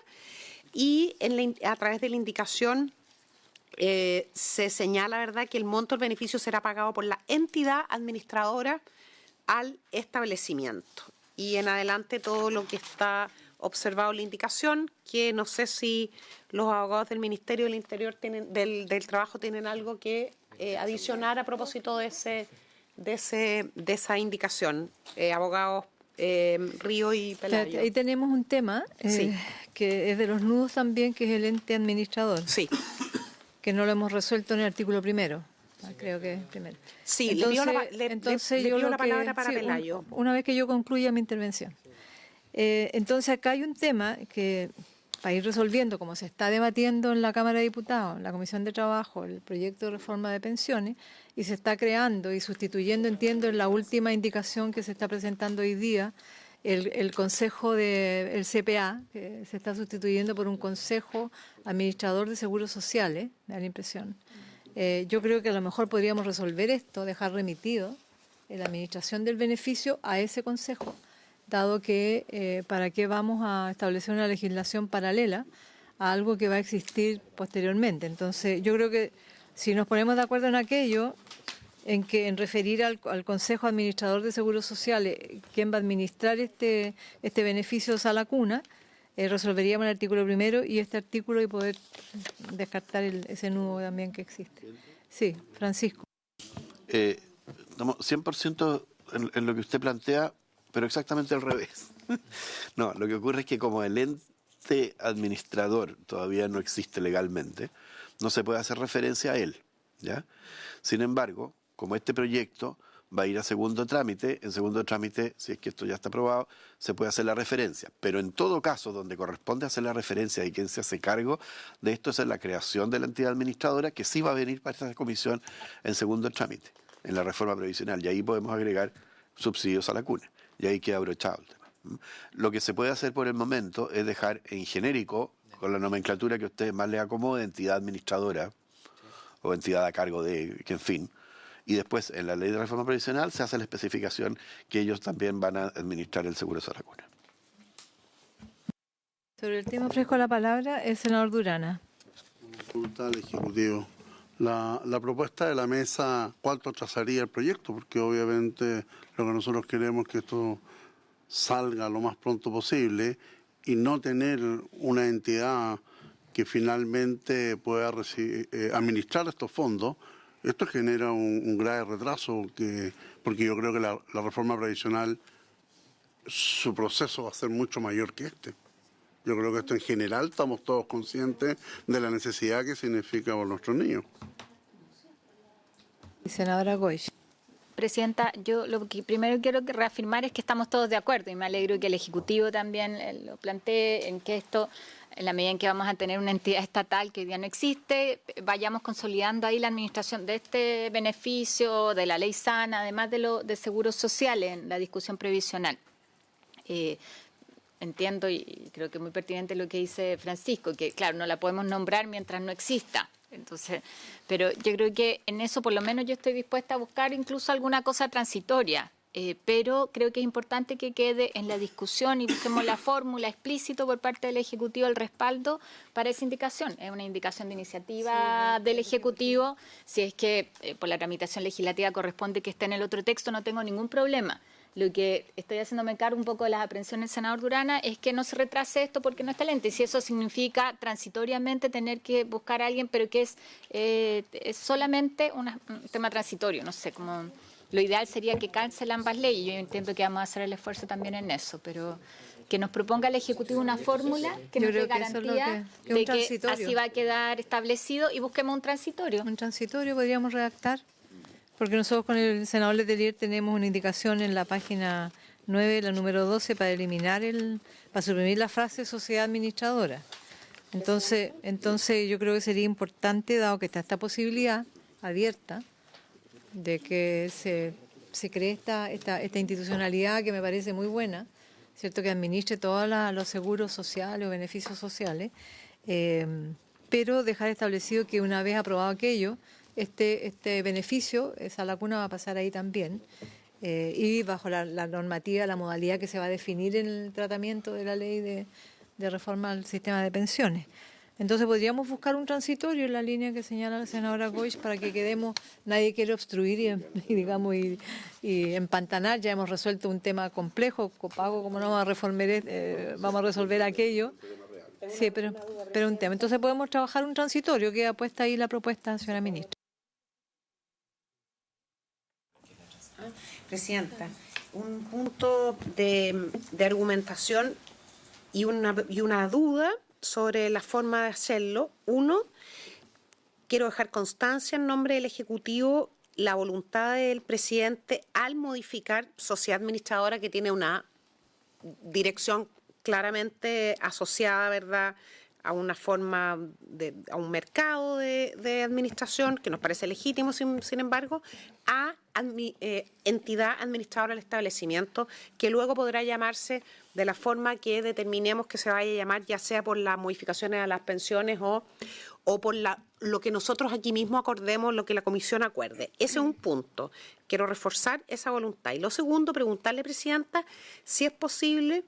y a través de la indicación se señala, ¿verdad?, que el monto del beneficio será pagado por la entidad administradora al establecimiento. Y en adelante todo lo que está observado en la indicación, que no sé si los abogados del Ministerio del Interior del Trabajo tienen algo que adicionar a propósito de esa indicación. Abogados Río y Pelayo. Ahí tenemos un tema Sí. que es de los nudos también, que es el ente administrador, Sí. que no lo hemos resuelto en el artículo primero. Creo que es primero. Sí, Entonces, le pido lo la palabra que- para sí, Pelayo. una vez que yo concluya mi intervención. Entonces acá hay un tema que para ir resolviendo, como se está debatiendo en la Cámara de Diputados, en la Comisión de Trabajo, el proyecto de reforma de pensiones, y se está creando y sustituyendo, entiendo, en la última indicación que se está presentando hoy día, el Consejo del CPA, que se está sustituyendo por un Consejo Administrador de Seguros Sociales, me da la impresión. Yo creo que a lo mejor podríamos resolver esto, dejar remitido la administración del beneficio a ese consejo, dado que para qué vamos a establecer una legislación paralela a algo que va a existir posteriormente. Entonces, yo creo que si nos ponemos de acuerdo en aquello, en referir al Consejo Administrador de Seguros Sociales, quién va a administrar este beneficio a la cuna, resolveríamos el artículo primero y este artículo y poder descartar ese nudo también que existe. Sí, Francisco. Estamos 100% en lo que usted plantea, pero exactamente al revés. No, lo que ocurre es que como el ente administrador todavía no existe legalmente, no se puede hacer referencia a él, ¿ya? Sin embargo, como este proyecto va a ir a segundo trámite, en segundo trámite, si es que esto ya está aprobado, se puede hacer la referencia. Pero en todo caso, donde corresponde hacer la referencia y quien se hace cargo de esto es en la creación de la entidad administradora, que sí va a venir para esta comisión en segundo trámite, en la reforma previsional. Y ahí podemos agregar subsidios a la cuna. Y ahí queda abrochado el tema. Lo que se puede hacer por el momento es dejar en genérico, con la nomenclatura que a ustedes más les acomode, entidad administradora o entidad a cargo de, que en fin. Y después, en la ley de reforma previsional, se hace la especificación que ellos también van a administrar el seguro de la cuna. Sobre el tema ofrezco la palabra el senador Durana. Consulta al Ejecutivo. la propuesta de la mesa, cuánto trazaría el proyecto, porque obviamente lo que nosotros queremos es que esto salga lo más pronto posible y no tener una entidad que finalmente pueda administrar estos fondos. Esto genera un grave retraso, porque yo creo que la reforma previsional, su proceso va a ser mucho mayor que este. Yo creo que esto en general estamos todos conscientes de la necesidad que significa por nuestros niños. Senadora Goich. Presidenta, yo lo que primero quiero reafirmar es que estamos todos de acuerdo y me alegro que el Ejecutivo también lo plantee, en que esto, en la medida en que vamos a tener una entidad estatal que hoy día no existe, vayamos consolidando ahí la administración de este beneficio, de la ley sana, además de seguros sociales en la discusión previsional. Entiendo y creo que es muy pertinente lo que dice Francisco, que claro, no la podemos nombrar mientras no exista. Entonces, pero yo creo que en eso por lo menos yo estoy dispuesta a buscar incluso alguna cosa transitoria, pero creo que es importante que quede en la discusión y busquemos la fórmula explícito por parte del Ejecutivo el respaldo para esa indicación. Es una indicación de iniciativa del Ejecutivo. Si es que por la tramitación legislativa corresponde que esté en el otro texto, no tengo ningún problema. Lo que estoy haciéndome cargo un poco de las aprensiones del senador Durana es que no se retrase esto porque no está lento. Y si eso significa transitoriamente tener que buscar a alguien, pero que es solamente un tema transitorio, no sé, como lo ideal sería que cancelen ambas leyes. Yo entiendo que vamos a hacer el esfuerzo también en eso, pero que nos proponga el Ejecutivo una fórmula que nos dé garantía de que así va a quedar establecido y busquemos un transitorio. Un transitorio podríamos redactar. Porque nosotros con el senador Letelier tenemos una indicación en la página 9, la número 12, para para suprimir la frase sociedad administradora. Entonces yo creo que sería importante, dado que está esta posibilidad abierta, de que se cree esta institucionalidad que me parece muy buena, ¿cierto? Que administre todos los seguros sociales o beneficios sociales, pero dejar establecido que una vez aprobado aquello, este beneficio, esa lacuna va a pasar ahí también, y bajo la normativa, la modalidad que se va a definir en el tratamiento de la ley de reforma al sistema de pensiones. Entonces podríamos buscar un transitorio en la línea que señala la senadora Goich para que quedemos, nadie quiere obstruir y empantanar. Ya hemos resuelto un tema complejo, copago, como no vamos a resolver aquello. Sí, pero un tema. Entonces podemos trabajar un transitorio, queda puesta ahí la propuesta, señora ministra. Presidenta, un punto de argumentación y una duda sobre la forma de hacerlo. Uno, quiero dejar constancia en nombre del Ejecutivo la voluntad del presidente al modificar sociedad administradora, que tiene una dirección claramente asociada, ¿verdad?, a una forma, a un mercado de administración, que nos parece legítimo, sin embargo, a entidad administradora del establecimiento, que luego podrá llamarse de la forma que determinemos que se vaya a llamar, ya sea por las modificaciones a las pensiones o por lo que nosotros aquí mismo acordemos, lo que la comisión acuerde. Ese es un punto. Quiero reforzar esa voluntad. Y lo segundo, preguntarle, Presidenta, si es posible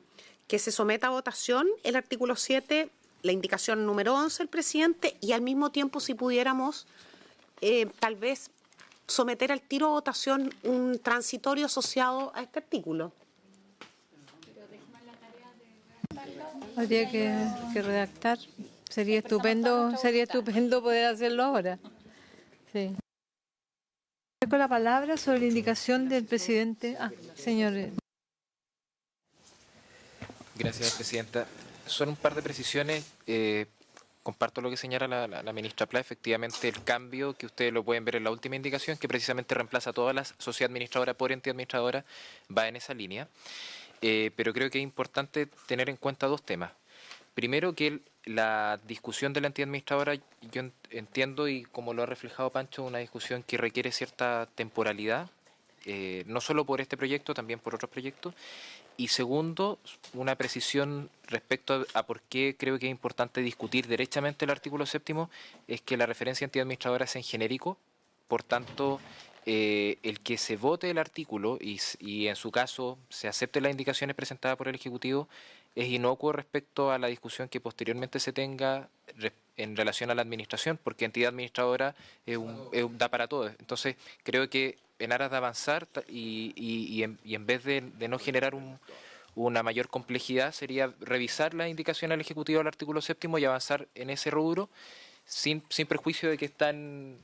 que se someta a votación el artículo 7, la indicación número 11 del presidente, y al mismo tiempo si pudiéramos tal vez someter al tiro a votación un transitorio asociado a este artículo. Habría que redactar. Sería estupendo poder hacerlo ahora. Sí. Con la palabra sobre la indicación del presidente. Señor. Gracias, Presidenta. Son un par de precisiones. Comparto lo que señala la ministra Pla. Efectivamente, el cambio que ustedes lo pueden ver en la última indicación, que precisamente reemplaza a todas las sociedad administradora por entidad administradora, va en esa línea. Pero creo que es importante tener en cuenta dos temas. Primero, que la discusión de la entidad administradora, yo entiendo, y como lo ha reflejado Pancho, una discusión que requiere cierta temporalidad, no solo por este proyecto, también por otros proyectos. Y segundo, una precisión respecto a por qué creo que es importante discutir derechamente el artículo 7, es que la referencia a entidad administradora es en genérico, por tanto, el que se vote el artículo y en su caso se acepten las indicaciones presentadas por el Ejecutivo es inocuo respecto a la discusión que posteriormente se tenga en relación a la administración, porque entidad administradora da para todo. Entonces, creo que en aras de avanzar y en vez de no generar una mayor complejidad, sería revisar la indicación al Ejecutivo del artículo 7º y avanzar en ese rubro, sin perjuicio de que está en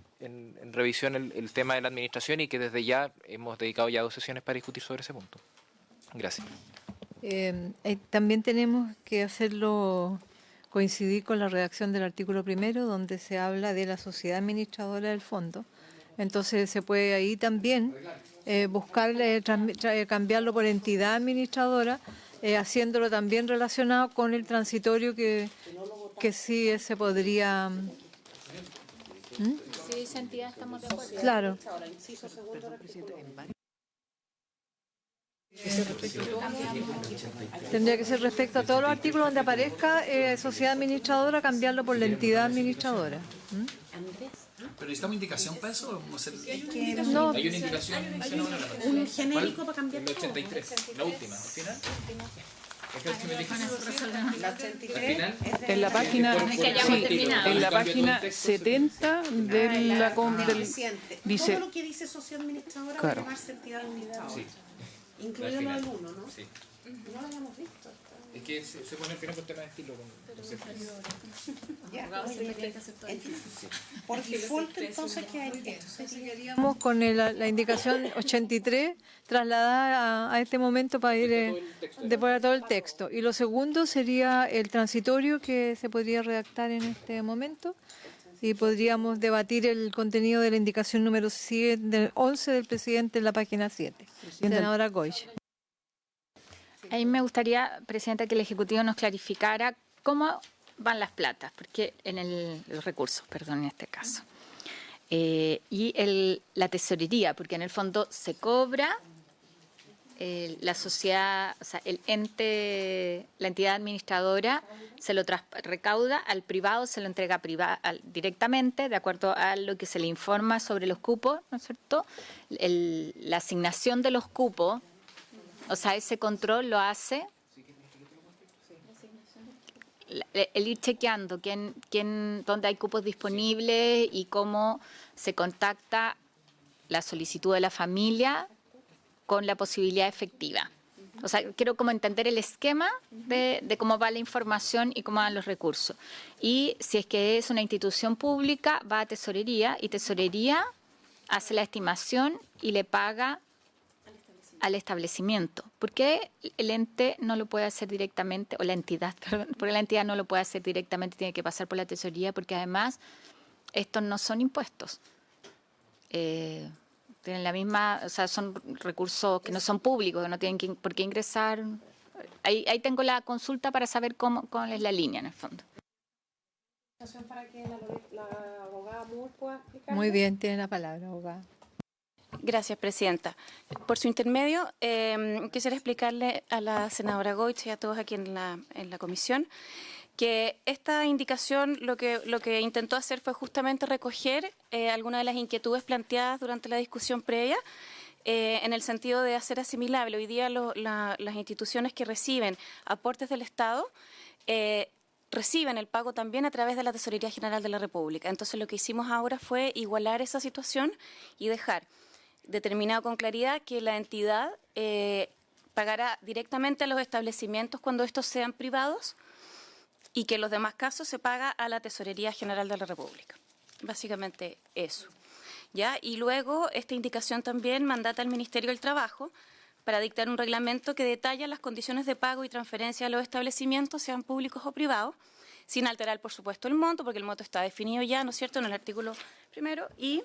revisión el tema de la administración y que desde ya hemos dedicado ya 2 sesiones para discutir sobre ese punto. Gracias. También tenemos que hacerlo coincidir con la redacción del artículo 1, donde se habla de la sociedad administradora del fondo. Entonces se puede ahí también buscar cambiarlo por entidad administradora, haciéndolo también relacionado con el transitorio que sí se podría... Si dice entidad, estamos de acuerdo. Claro. Tendría que ser respecto a todos los artículos donde aparezca sociedad administradora, cambiarlo por la entidad administradora. ¿Pero necesitamos indicación para eso? No. Hay una indicación Un genérico para cambiar el 83, la última, al final. En la página, en la página 70 de la dice... Todo lo que dice sociedad administradora va a llamarse entidad administradora. Sí. Incluido lo del 1, ¿no? Sí. No lo habíamos visto. Es que se pone al final por tema de estilo. Por default, entonces, que hay esto sería... Vamos con la indicación 83 trasladada a este momento para ir después a todo el texto. Y lo segundo sería el transitorio que se podría redactar en este momento y podríamos debatir el contenido de la indicación número 11 del presidente en la página 7. Senadora Goich. A mí me gustaría, Presidenta, que el Ejecutivo nos clarificara cómo van las platas, porque los recursos, perdón, en este caso. Y la tesorería, porque en el fondo se cobra la sociedad, o sea, el ente, la entidad administradora se lo recauda al privado, se lo entrega directamente, de acuerdo a lo que se le informa sobre los cupos, ¿no es cierto? La asignación de los cupos, o sea, ese control lo hace el ir chequeando dónde hay cupos disponibles y cómo se contacta la solicitud de la familia con la posibilidad efectiva. O sea, quiero como entender el esquema de cómo va la información y cómo van los recursos. Y si es que es una institución pública, va a tesorería y tesorería hace la estimación y le paga al establecimiento. ¿Por qué el ente no lo puede hacer directamente, o la entidad, perdón, porque la entidad no lo puede hacer directamente, tiene que pasar por la tesorería? Porque además estos no son impuestos. Tienen la misma, o sea, son recursos que no son públicos, que no tienen por qué ingresar. Ahí tengo la consulta para saber cuál es la línea en el fondo. Para que la abogada Moore pueda explicar. Muy bien, tiene la palabra, abogada. Gracias, Presidenta. Por su intermedio, quisiera explicarle a la senadora Goich y a todos aquí en la comisión que esta indicación lo que intentó hacer fue justamente recoger algunas de las inquietudes planteadas durante la discusión previa, en el sentido de hacer asimilable. Hoy día las instituciones que reciben aportes del Estado reciben el pago también a través de la Tesorería General de la República. Entonces, lo que hicimos ahora fue igualar esa situación y dejar determinado con claridad que la entidad pagará directamente a los establecimientos cuando estos sean privados y que en los demás casos se paga a la Tesorería General de la República. Básicamente eso. ¿Ya? Y luego esta indicación también mandata al Ministerio del Trabajo para dictar un reglamento que detalla las condiciones de pago y transferencia a los establecimientos, sean públicos o privados, sin alterar, por supuesto, el monto, porque el monto está definido ya, ¿no es cierto?, en el artículo 1. Y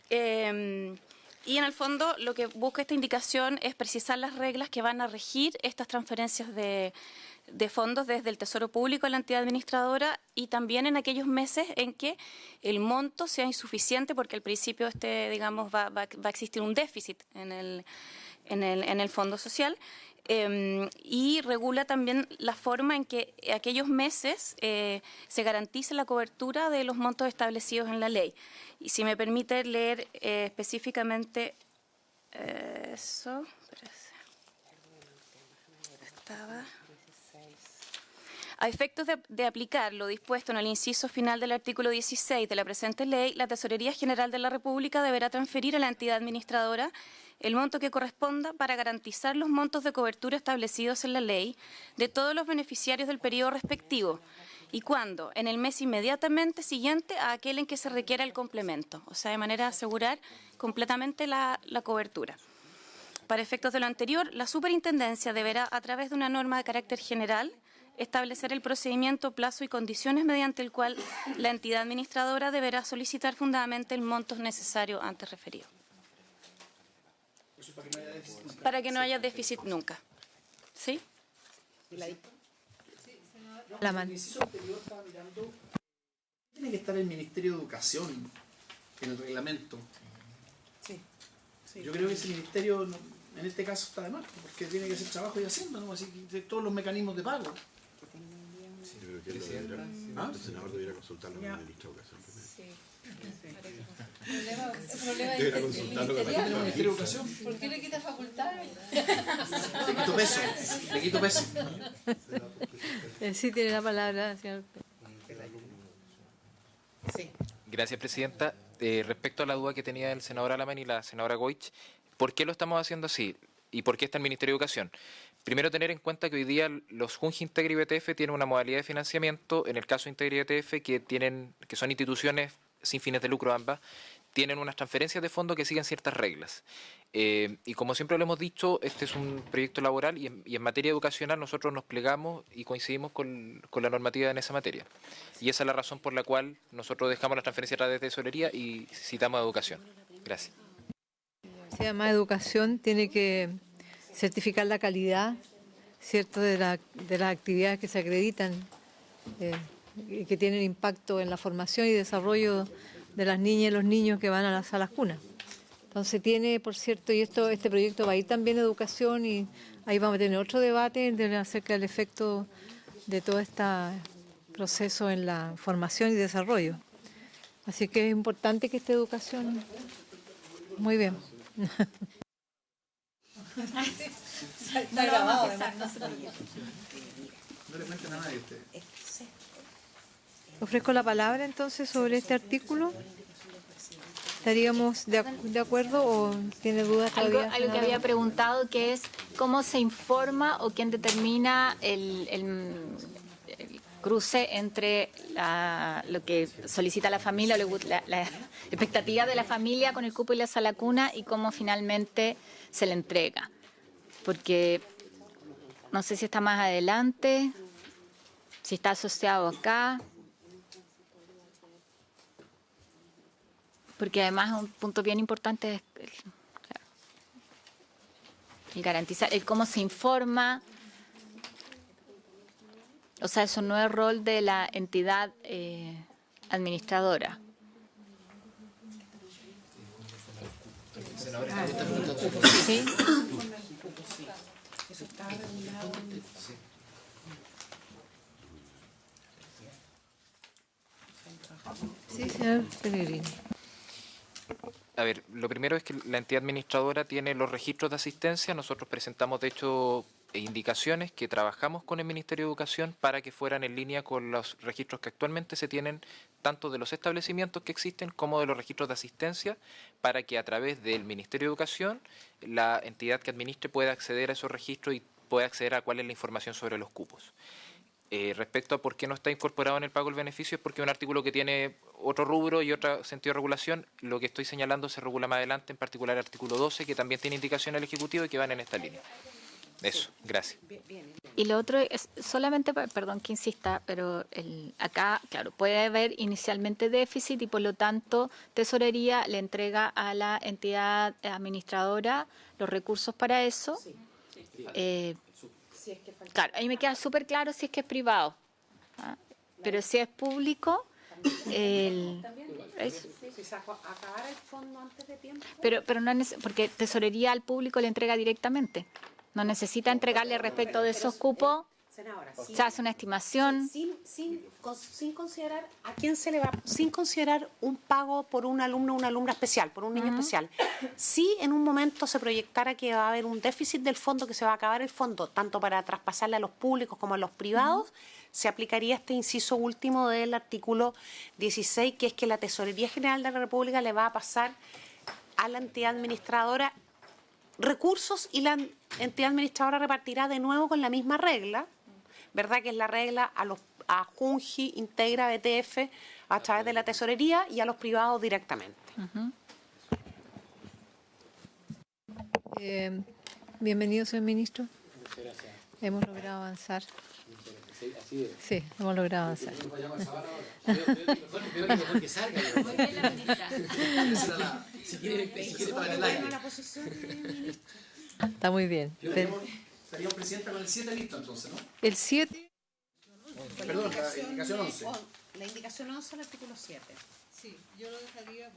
en el fondo lo que busca esta indicación es precisar las reglas que van a regir estas transferencias de fondos desde el Tesoro Público a la entidad administradora y también en aquellos meses en que el monto sea insuficiente, porque al principio digamos, va a existir un déficit en el fondo social. Y regula también la forma en que aquellos meses se garantice la cobertura de los montos establecidos en la ley. Y si me permite leer específicamente eso, A efectos de aplicar lo dispuesto en el inciso final del artículo 16 de la presente ley, la Tesorería General de la República deberá transferir a la entidad administradora el monto que corresponda para garantizar los montos de cobertura establecidos en la ley de todos los beneficiarios del periodo respectivo y cuando, en el mes inmediatamente siguiente a aquel en que se requiera el complemento, o sea, de manera de asegurar completamente la cobertura. Para efectos de lo anterior, la Superintendencia deberá, a través de una norma de carácter general, establecer el procedimiento, plazo y condiciones mediante el cual la entidad administradora deberá solicitar fundadamente el monto necesario antes referido. Para que no haya déficit nunca. ¿Sí? La mano. Tiene que estar el Ministerio de Educación en el reglamento. Yo creo que ese ministerio, en este caso, está de más, porque tiene que hacer trabajo y haciendo, ¿no? Así que todos los mecanismos de pago. Yo creo que el senador debiera consultarlo con el ministro de Educación primero. Debiera consultarlo con el Ministerio de Educación. ¿Por qué le quita facultades? Le quito peso. Sí, tiene la palabra, señor. Gracias, presidenta. Respecto a la duda que tenía el senador Alaman y la senadora Goich, ¿por qué lo estamos haciendo así? ¿Y por qué está el Ministerio de Educación? Primero, tener en cuenta que hoy día los Junji Integra y BTF tienen una modalidad de financiamiento, en el caso de Integra y BTF, que son instituciones sin fines de lucro ambas, tienen unas transferencias de fondos que siguen ciertas reglas. Y como siempre lo hemos dicho, este es un proyecto laboral y en materia educacional nosotros nos plegamos y coincidimos con la normativa en esa materia. Y esa es la razón por la cual nosotros dejamos la transferencia a través de tesorería y citamos a educación. Gracias. Sí, además educación tiene que certificar la calidad, ¿cierto?, de las actividades que se acreditan y que tienen impacto en la formación y desarrollo de las niñas y los niños que van a las salas cunas. Entonces tiene, por cierto, y este proyecto va a ir también a educación y ahí vamos a tener otro debate acerca del efecto de todo este proceso en la formación y desarrollo. Así que es importante que esté educación. Muy bien. Está grabado. No le cuenten a nadie a ustedes. Ofrezco la palabra entonces sobre este artículo. ¿Estaríamos de acuerdo o tiene dudas todavía? Algo que había preguntado, que es cómo se informa o quién determina el cruce entre lo que solicita la familia, la expectativa de la familia con el cupo y la sala cuna y cómo finalmente se le entrega. Porque no sé si está más adelante, si está asociado acá. Porque además un punto bien importante es el garantizar, el cómo se informa. O sea, eso no es rol de la entidad administradora. ¿Sí? Sí, señor Pellegrini. A ver, lo primero es que la entidad administradora tiene los registros de asistencia. Nosotros presentamos, de hecho, indicaciones que trabajamos con el Ministerio de Educación para que fueran en línea con los registros que actualmente se tienen, tanto de los establecimientos que existen como de los registros de asistencia, para que a través del Ministerio de Educación la entidad que administre pueda acceder a esos registros y pueda acceder a cuál es la información sobre los cupos. Respecto a por qué no está incorporado en el pago del beneficio, es porque es un artículo que tiene otro rubro y otro sentido de regulación. Lo que estoy señalando se regula más adelante, en particular el artículo 12, que también tiene indicación al Ejecutivo y que van en esta línea. Eso, gracias. Y lo otro es solamente, perdón que insista, pero acá, claro, puede haber inicialmente déficit y por lo tanto Tesorería le entrega a la entidad administradora los recursos para eso. Claro, ahí me queda súper claro si es que es privado, ¿ah? Pero si es público, pero no porque Tesorería al público le entrega directamente, no necesita entregarle respecto de esos cupos. Se hace una estimación sin considerar a quién se le va, sin considerar un pago por un alumno o una alumna especial, por un niño especial. Si en un momento se proyectara que va a haber un déficit del fondo, que se va a acabar el fondo, tanto para traspasarle a los públicos como a los privados, se aplicaría este inciso último del artículo 16, que es que la Tesorería General de la República le va a pasar a la entidad administradora recursos y la entidad administradora repartirá de nuevo con la misma regla, ¿verdad? Que es la regla a Junji, Integra, BTF a través de la tesorería y a los privados directamente. Bienvenido, señor ministro. Muchas gracias. Hemos logrado avanzar. Sí, así es. Sí, hemos logrado avanzar. Mejor que salga. Si quiere para el aire. Está muy bien. Estaríamos presidenta con el 7 listo entonces, ¿no? El 7. Perdón, la indicación 11. La indicación 11 al artículo 7. Sí, yo lo dejaría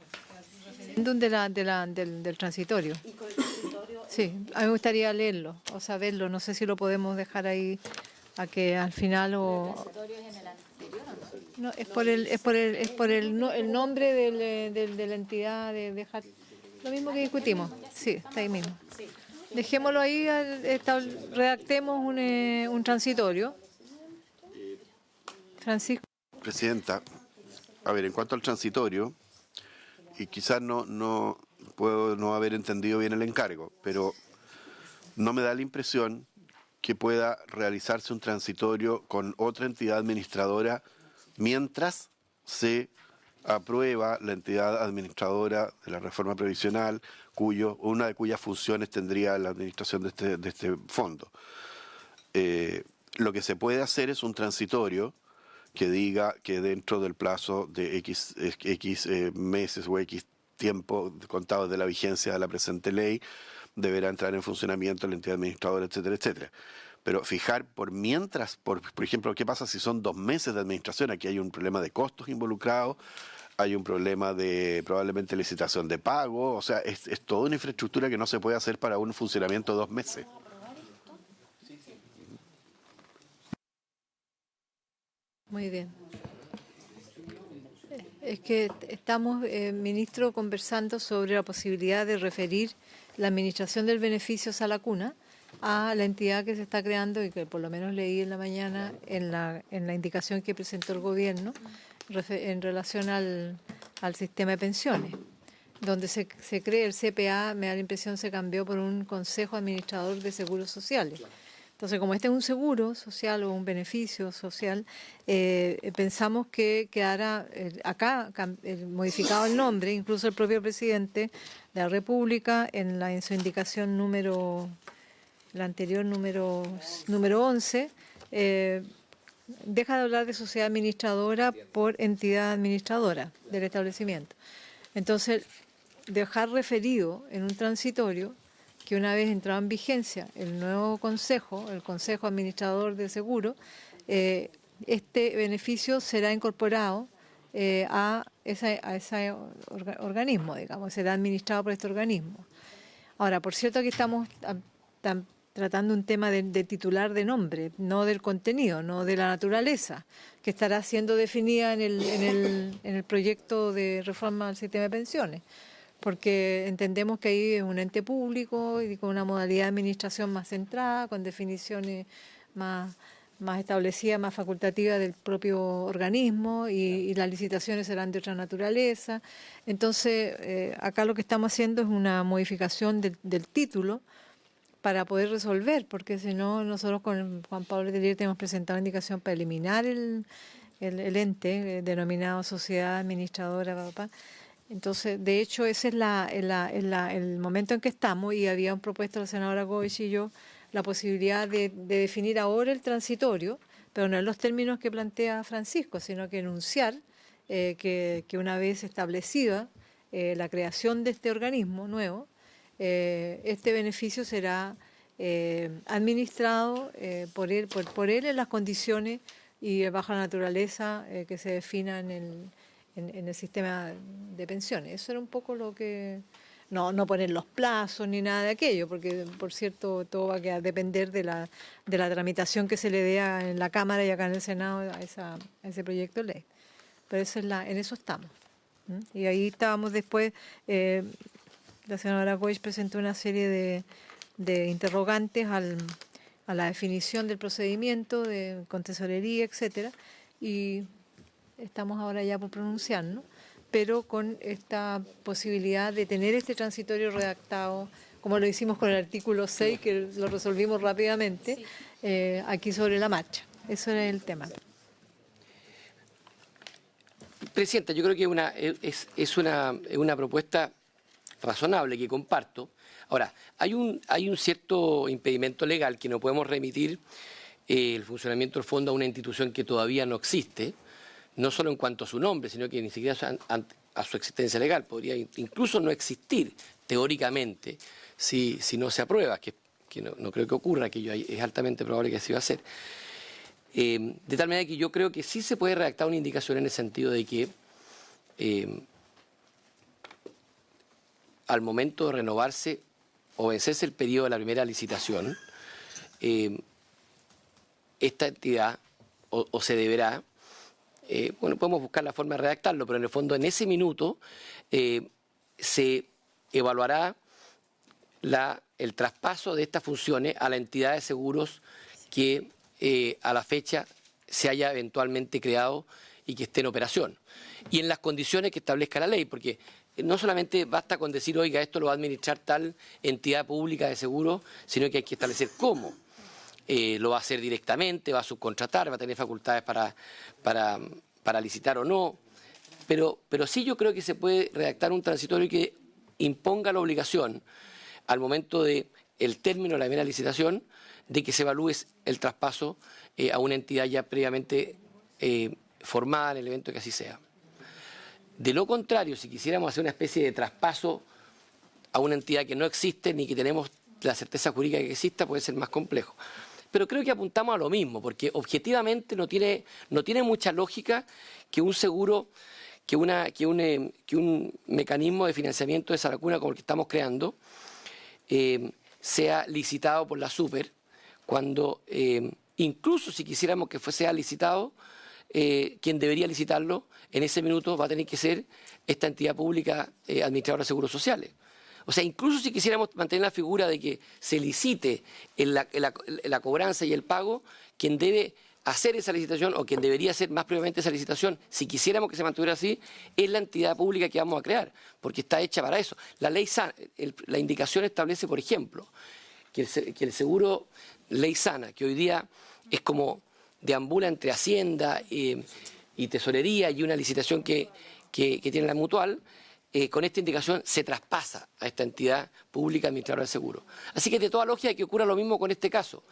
del transitorio. Y con el transitorio. Sí, a mí me gustaría leerlo o saberlo. No sé si lo podemos dejar ahí a que al final o. ¿El transitorio es en el anterior o no? No, es por el nombre de la entidad de dejar lo mismo que discutimos. Sí, está ahí mismo. Dejémoslo ahí, redactemos un transitorio. Francisco. Presidenta, a ver, en cuanto al transitorio, y quizás no puedo no haber entendido bien el encargo, pero no me da la impresión que pueda realizarse un transitorio con otra entidad administradora mientras se aprueba la entidad administradora de la reforma previsional, una de cuyas funciones tendría la administración de este fondo. Lo que se puede hacer es un transitorio que diga que dentro del plazo de X meses o X tiempo contado de la vigencia de la presente ley deberá entrar en funcionamiento la entidad administradora, etcétera, etcétera. Pero fijar por mientras, por ejemplo, ¿qué pasa si son 2 meses de administración? Aquí hay un problema de costos involucrados, hay un problema de probablemente licitación de pago, o sea, es toda una infraestructura que no se puede hacer para un funcionamiento de 2 meses. Muy bien. Es que estamos, ministro, conversando sobre la posibilidad de referir la administración del beneficio Sala Cuna a la entidad que se está creando y que por lo menos leí en la mañana en la indicación que presentó el gobierno en relación al sistema de pensiones, donde se cree el CPA, me da la impresión, se cambió por un Consejo Administrador de Seguros Sociales. Entonces, como este es un seguro social o un beneficio social, pensamos que quedara acá modificado el nombre, incluso el propio presidente de la República en su indicación la anterior número 11, deja de hablar de sociedad administradora por entidad administradora del establecimiento. Entonces, dejar referido en un transitorio que una vez entrado en vigencia el nuevo consejo, el Consejo Administrador del Seguro, este beneficio será incorporado a ese organismo, digamos, será administrado por este organismo. Ahora, por cierto, aquí estamos tratando un tema de titular de nombre, no del contenido, no de la naturaleza, que estará siendo definida en el proyecto de reforma del sistema de pensiones, porque entendemos que ahí es un ente público y con una modalidad de administración más centrada, con definiciones más establecidas, más facultativas del propio organismo y las licitaciones serán de otra naturaleza. Entonces, acá lo que estamos haciendo es una modificación del título para poder resolver, porque si no, nosotros con Juan Pablo Letelier tenemos presentado una indicación para eliminar el ente denominado Sociedad Administradora, Entonces, de hecho, ese es el momento en que estamos y habían propuesto la senadora Goich y yo la posibilidad de definir ahora el transitorio, pero no en los términos que plantea Francisco, sino que enunciar que una vez establecida la creación de este organismo nuevo, este beneficio será administrado por él en las condiciones y bajo la naturaleza que se defina en el sistema de pensiones. Eso era un poco lo que... No poner los plazos ni nada de aquello, porque, por cierto, todo va a depender de la tramitación que se le dé en la Cámara y acá en el Senado a ese proyecto de ley. Pero en eso estamos. Y ahí estábamos después... la senadora Goich presentó una serie de interrogantes la definición del procedimiento con tesorería, etcétera, y estamos ahora ya por pronunciarnos, pero con esta posibilidad de tener este transitorio redactado, como lo hicimos con el artículo 6, que lo resolvimos rápidamente, aquí sobre la marcha. Eso era el tema. Presidenta, yo creo que es una propuesta razonable que comparto. Ahora, hay un cierto impedimento legal que no podemos remitir el funcionamiento del fondo a una institución que todavía no existe, no solo en cuanto a su nombre, sino que ni siquiera a su existencia legal. Podría incluso no existir teóricamente si no se aprueba, que no creo que ocurra, que es altamente probable que así va a ser. De tal manera que yo creo que sí se puede redactar una indicación en el sentido de que al momento de renovarse o vencerse el periodo de la primera licitación, esta entidad o se deberá, bueno, podemos buscar la forma de redactarlo, pero en el fondo en ese minuto se evaluará el traspaso de estas funciones a la entidad de seguros que a la fecha se haya eventualmente creado y que esté en operación. Y en las condiciones que establezca la ley, porque no solamente basta con decir, oiga, esto lo va a administrar tal entidad pública de seguros, sino que hay que establecer cómo. Lo va a hacer directamente, va a subcontratar, va a tener facultades para licitar o no. Pero sí yo creo que se puede redactar un transitorio que imponga la obligación al momento del término de la primera licitación de que se evalúe el traspaso a una entidad ya previamente formada en el evento que así sea. De lo contrario, si quisiéramos hacer una especie de traspaso a una entidad que no existe ni que tenemos la certeza jurídica de que exista, puede ser más complejo. Pero creo que apuntamos a lo mismo, porque objetivamente no tiene mucha lógica que un seguro, que un mecanismo de financiamiento de esa lacuna como el que estamos creando sea licitado por la Super, cuando incluso si quisiéramos que sea licitado, quien debería licitarlo en ese minuto va a tener que ser esta entidad pública administradora de seguros sociales. O sea, incluso si quisiéramos mantener la figura de que se licite en la cobranza y el pago, quien debe hacer esa licitación o quien debería hacer más previamente esa licitación, si quisiéramos que se mantuviera así, es la entidad pública que vamos a crear, porque está hecha para eso. La ley sana, la indicación establece, por ejemplo, que el seguro ley sana, que hoy día es como deambula entre Hacienda y Tesorería y una licitación que tiene la Mutual, con esta indicación se traspasa a esta entidad pública administradora del seguro. Así que de toda lógica que ocurra lo mismo con este caso.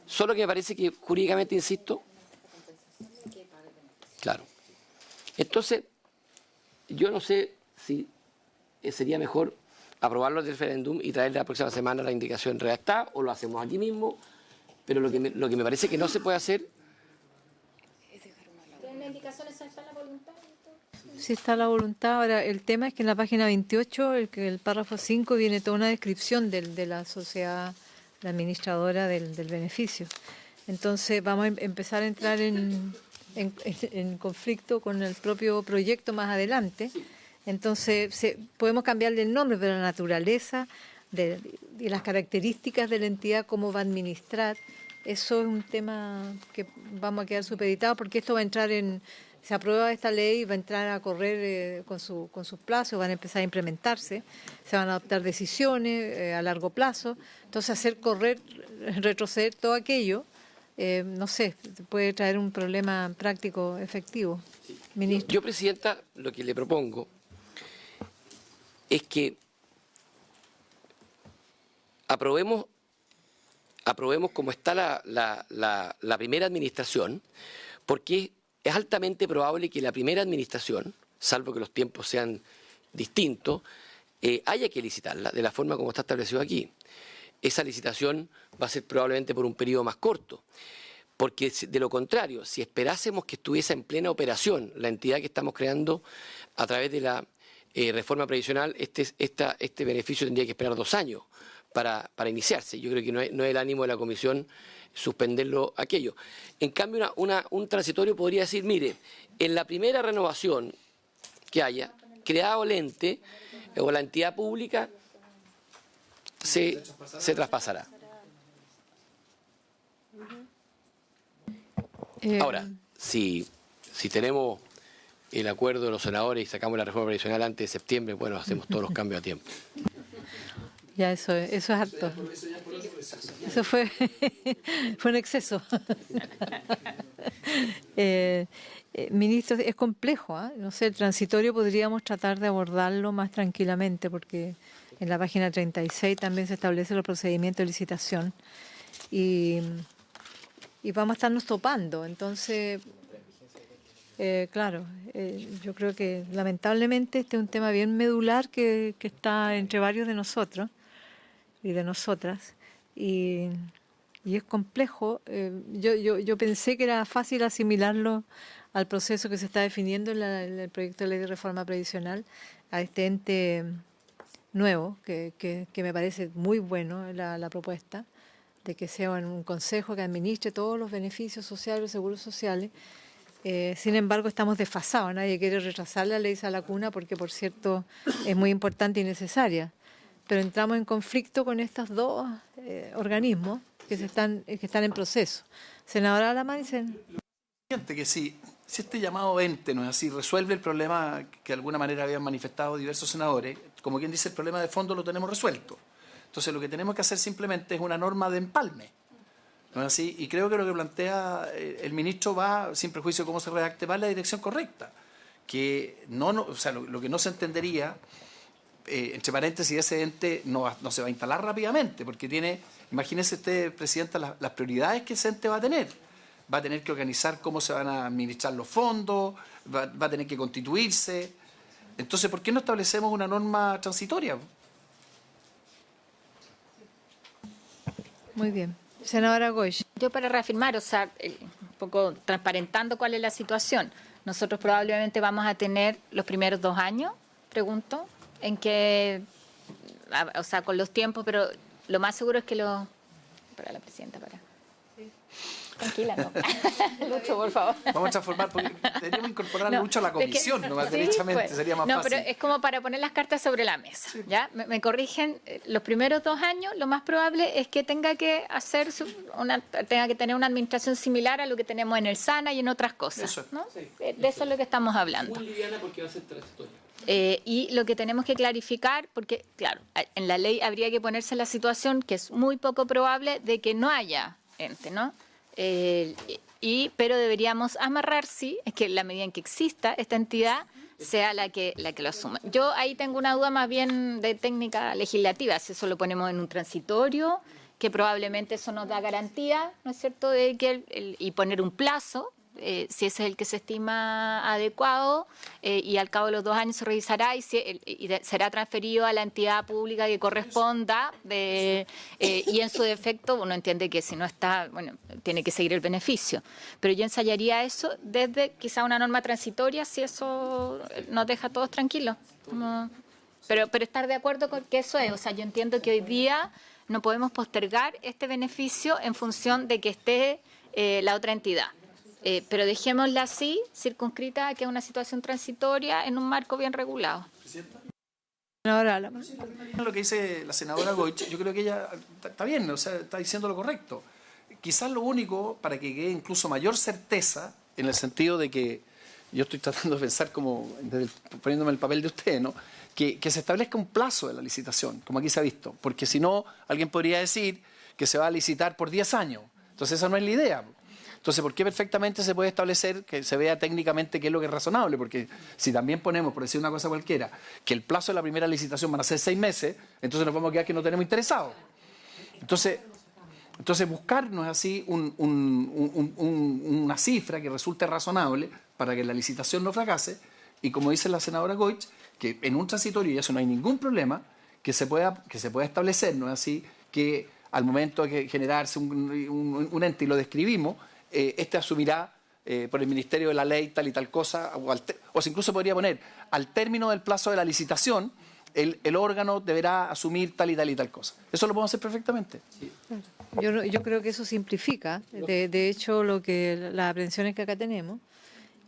Solo que me parece que jurídicamente, insisto, claro. Entonces, yo no sé si sería mejor aprobarlo el referéndum y traer la próxima semana la indicación redactada, o lo hacemos aquí mismo, pero lo que me parece que no se puede hacer... ¿En la indicación está la voluntad? Sí está la voluntad. Ahora, el tema es que en la página 28, el párrafo 5, viene toda una descripción de la sociedad, la administradora del beneficio. Entonces vamos a empezar a entrar en conflicto con el propio proyecto más adelante. Entonces podemos cambiarle el nombre, pero la naturaleza y las características de la entidad, cómo va a administrar, eso es un tema que vamos a quedar supeditados, porque esto va a entrar se aprueba esta ley, va a entrar a correr con sus plazos, van a empezar a implementarse, se van a adoptar decisiones a largo plazo. Entonces hacer retroceder todo aquello, no sé, puede traer un problema práctico efectivo. Ministro. Yo, Presidenta, lo que le propongo es que aprobemos como está la primera administración, porque es altamente probable que la primera administración, salvo que los tiempos sean distintos, haya que licitarla de la forma como está establecido aquí. Esa licitación va a ser probablemente por un periodo más corto, porque de lo contrario, si esperásemos que estuviese en plena operación la entidad que estamos creando a través de la reforma previsional, este beneficio tendría que esperar 2 años para iniciarse. Yo creo que no es el ánimo de la Comisión suspenderlo aquello. En cambio, un transitorio podría decir, mire, en la primera renovación que haya, creado el ente o la entidad pública se traspasará. Ahora, si tenemos el acuerdo de los senadores y sacamos la reforma previsional antes de septiembre, bueno, hacemos todos los cambios a tiempo. Ya, eso es harto. Eso fue un exceso. Ministro, es complejo, ¿eh? No sé, el transitorio podríamos tratar de abordarlo más tranquilamente, porque en la página 36 también se establecen los procedimientos de licitación y vamos a estarnos topando. Entonces, claro, yo creo que lamentablemente este es un tema bien medular que está entre varios de nosotros y de nosotras, y es complejo. Yo pensé que era fácil asimilarlo al proceso que se está definiendo en el proyecto de ley de reforma previsional, a este ente nuevo, que me parece muy bueno la propuesta, de que sea un consejo que administre todos los beneficios sociales, los seguros sociales. Sin embargo, estamos desfasados. Nadie quiere retrasar la ley Salacuna porque, por cierto, es muy importante y necesaria. Pero entramos en conflicto con estos dos organismos que están en proceso. Senadora Alamán, dicen... Que si este llamado ente, ¿no es así?, resuelve el problema que de alguna manera habían manifestado diversos senadores, como quien dice, el problema de fondo lo tenemos resuelto. Entonces, lo que tenemos que hacer simplemente es una norma de empalme, ¿no es así? Y creo que lo que plantea el ministro va, sin prejuicio de cómo se redacte, va en la dirección correcta. Que o sea, lo que no se entendería, entre paréntesis, ese ente no se va a instalar rápidamente, porque tiene, imagínese usted, Presidenta, las prioridades que ese ente va a tener. Va a tener que organizar cómo se van a administrar los fondos, va a tener que constituirse. Entonces, ¿por qué no establecemos una norma transitoria? Muy bien. Senadora Goix. Yo para reafirmar, o sea, un poco transparentando cuál es la situación. Nosotros probablemente vamos a tener los primeros 2 años, pregunto, en que, o sea, con los tiempos, pero lo más seguro es que para la presidenta, Tranquila, no. Lucho, por favor. Vamos a transformar, porque deberíamos incorporar Lucho a la comisión, no más derechamente, sería más fácil. No, pero es como para poner las cartas sobre la mesa, ¿ya? Me corrigen, los primeros 2 años, lo más probable es que tenga que tener una administración similar a lo que tenemos en el SANA y en otras cosas, eso, ¿no? De eso es lo que estamos hablando. Muy liviana porque va a ser transitoria. Y lo que tenemos que clarificar, porque, claro, en la ley habría que ponerse la situación que es muy poco probable de que no haya ente, ¿no? Pero deberíamos amarrar, sí, es que la medida en que exista esta entidad sea la que lo asuma. Yo ahí tengo una duda más bien de técnica legislativa, si eso lo ponemos en un transitorio, que probablemente eso nos da garantía, ¿no es cierto?, de que y poner un plazo, si ese es el que se estima adecuado, y al cabo de los 2 años se revisará y será transferido a la entidad pública que corresponda, y en su defecto uno entiende que si no está, bueno, tiene que seguir el beneficio. Pero yo ensayaría eso desde quizá una norma transitoria, si eso nos deja a todos tranquilos. Pero estar de acuerdo con que eso es, o sea, yo entiendo que hoy día no podemos postergar este beneficio en función de que esté la otra entidad. Pero dejémosla así, circunscrita a que es una situación transitoria en un marco bien regulado. Lo que dice la senadora Goich, yo creo que ella está bien, o sea, está diciendo lo correcto. Quizás lo único, para que quede incluso mayor certeza, en el sentido de que yo estoy tratando de pensar como, poniéndome el papel de usted, ¿no?, que se establezca un plazo de la licitación, como aquí se ha visto, porque si no, alguien podría decir que se va a licitar por 10 años. Entonces esa no es la idea. Entonces, ¿por qué perfectamente se puede establecer que se vea técnicamente qué es lo que es razonable? Porque si también ponemos, por decir una cosa cualquiera, que el plazo de la primera licitación van a ser 6 meses, entonces nos vamos a quedar que no tenemos interesados. Entonces buscarnos así una cifra que resulte razonable para que la licitación no fracase, y como dice la senadora Goich, que en un transitorio, y eso no hay ningún problema, que se pueda establecer, ¿no es así?, que al momento de generarse un ente, y lo describimos, este asumirá por el Ministerio de la Ley tal y tal cosa, o se incluso podría poner, al término del plazo de la licitación, el órgano deberá asumir tal y tal y tal cosa. Eso lo podemos hacer perfectamente. Yo creo que eso simplifica, de hecho, las aprehensiones que acá tenemos,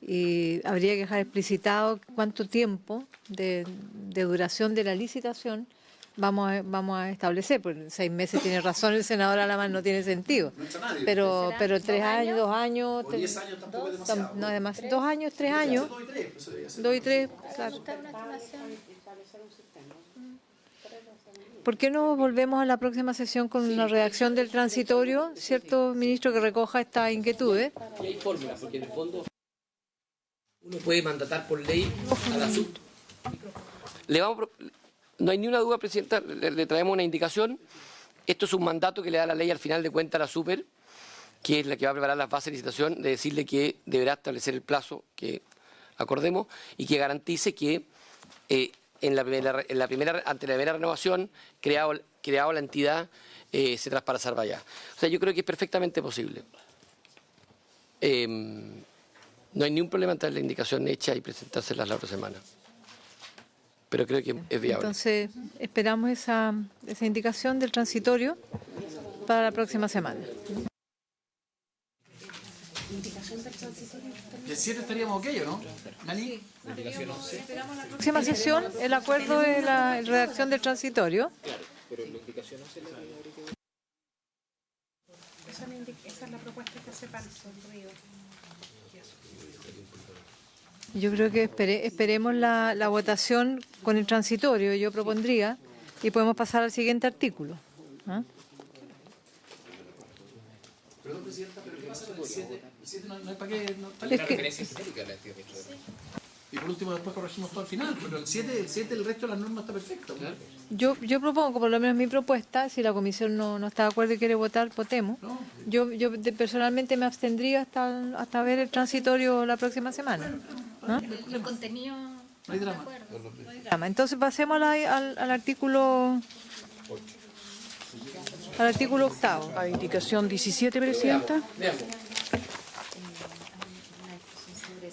y habría que dejar explicitado cuánto tiempo de duración de la licitación vamos a establecer, porque 6 meses tiene razón el senador Alamán, no tiene sentido. Pero 3 años, 2 años, 10 años tampoco es demasiado. no, además 2 años, 3 años, 2 y 3, claro. ¿Por qué no volvemos a la próxima sesión con una redacción del transitorio, cierto, ministro, que recoja estas inquietudes? Y hay fórmulas, porque en el fondo uno puede mandatar por ley al asunto. No hay ni una duda, Presidenta, le traemos una indicación. Esto es un mandato que le da la ley al final de cuentas a la Super, que es la que va a preparar las bases de licitación, de decirle que deberá establecer el plazo que acordemos y que garantice que ante la primera renovación, creado la entidad, se traspasará allá. O sea, yo creo que es perfectamente posible. No hay ningún problema en traer la indicación hecha y presentárselas la otra semana. Pero creo que es viable. Entonces, esperamos esa indicación del transitorio para la próxima semana. El 7 estaríamos ok, ¿o no? ¿Nani? Esperamos la próxima sesión el acuerdo de la redacción del transitorio. Pero la indicación no se le Esa es la propuesta que hace Pancho Río. Yo creo que esperemos la votación con el transitorio, yo propondría, y podemos pasar al siguiente artículo. ¿Ah? Perdón, Presidenta, pero ¿qué pasa con el 7? El 7 no hay para qué... No, Es que- referencia genérica a la actividad de hecho. Y por último después corregimos todo al final, pero el 7 el resto de las normas está perfecto. ¿No? Yo propongo, por lo menos mi propuesta, si la comisión no está de acuerdo y quiere votar, votemos. Yo personalmente me abstendría hasta ver el transitorio la próxima semana. ¿No? El contenido... No hay drama. Entonces pasemos al artículo... Al artículo 8. A indicación 17, Presidenta.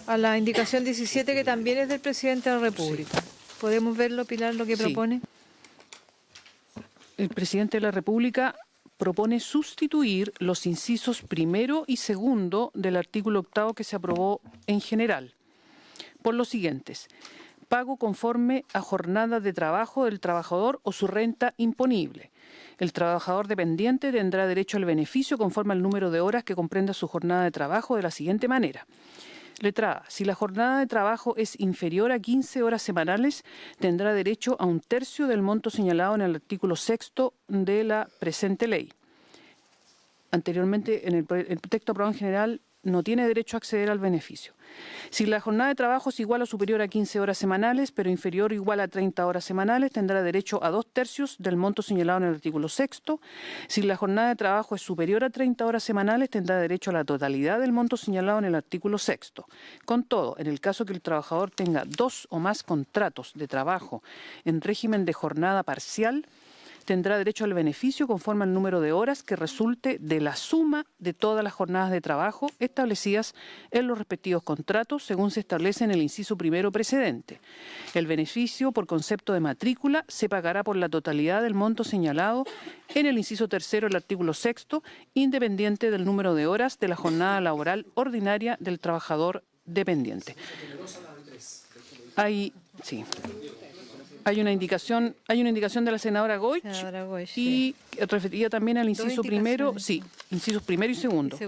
A la indicación 17, que también es del presidente de la República. ¿Podemos verlo, Pilar, lo que Sí. propone? El presidente de la República propone sustituir los incisos primero y segundo del artículo 8 que se aprobó en general por los siguientes: pago conforme a jornada de trabajo del trabajador o su renta imponible. El trabajador dependiente tendrá derecho al beneficio conforme al número de horas que comprenda su jornada de trabajo de la siguiente manera. Letra A. Si la jornada de trabajo es inferior a 15 horas semanales, tendrá derecho a 1/3 del monto señalado en el artículo 6 de la presente ley. Anteriormente, en el texto aprobado en general, no tiene derecho a acceder al beneficio. Si la jornada de trabajo es igual o superior a 15 horas semanales, pero inferior o igual a 30 horas semanales, tendrá derecho a 2/3 del monto señalado en el artículo 6. Si la jornada de trabajo es superior a 30 horas semanales, tendrá derecho a la totalidad del monto señalado en el artículo 6. Con todo, en el caso que el trabajador tenga 2 o más contratos de trabajo en régimen de jornada parcial, tendrá derecho al beneficio conforme al número de horas que resulte de la suma de todas las jornadas de trabajo establecidas en los respectivos contratos, según se establece en el inciso primero precedente. El beneficio por concepto de matrícula se pagará por la totalidad del monto señalado en el inciso tercero del artículo 6, independiente del número de horas de la jornada laboral ordinaria del trabajador dependiente. Hay una indicación de la senadora Goich, y refería también al inciso primero, incisos primero y segundo.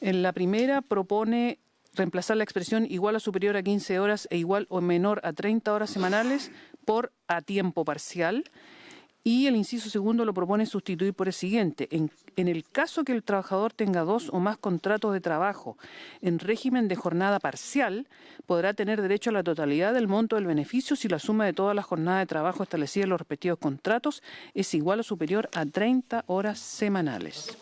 En la primera propone reemplazar la expresión igual o superior a 15 horas e igual o menor a 30 horas semanales por a tiempo parcial. Y el inciso segundo lo propone sustituir por el siguiente: en el caso que el trabajador tenga 2 o más contratos de trabajo en régimen de jornada parcial, podrá tener derecho a la totalidad del monto del beneficio si la suma de todas las jornadas de trabajo establecidas en los respectivos contratos es igual o superior a 30 horas semanales.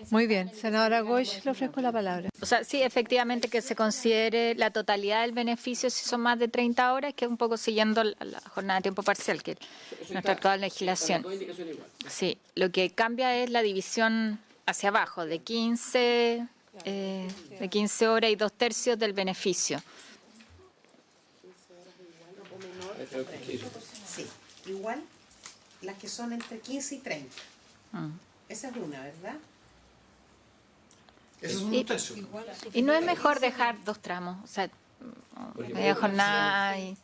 Muy bien, senadora Goich, le ofrezco la palabra. O sea, sí, efectivamente que se considere la totalidad del beneficio si son más de 30 horas, que es un poco siguiendo la jornada de tiempo parcial, que es nuestra actual legislación. Sí, lo que cambia es la división hacia abajo, de 15 horas y 2/3 del beneficio. Sí, igual las que son entre 15 y 30. Esa es una, ¿verdad? Eso es un tercio. Y no es mejor dejar 2 tramos, o sea, media jornada y...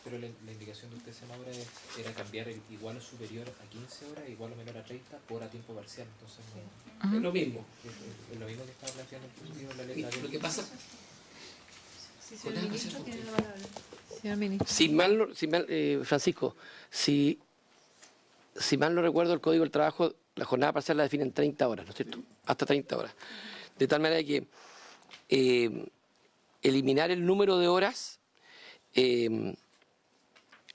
Pero la indicación de usted, senadora, era cambiar el igual o superior a 15 horas, igual o menor a 30 por a tiempo parcial. Entonces, no, Es lo mismo. es lo mismo que estaba planteando el positivo en la letra. Lo que pasa... Señor ministro, tiene la palabra. Señor ministro. Francisco, si mal no recuerdo el Código del Trabajo, la jornada parcial la define en 30 horas, ¿no es cierto? Hasta 30 horas. De tal manera que eliminar el número de horas,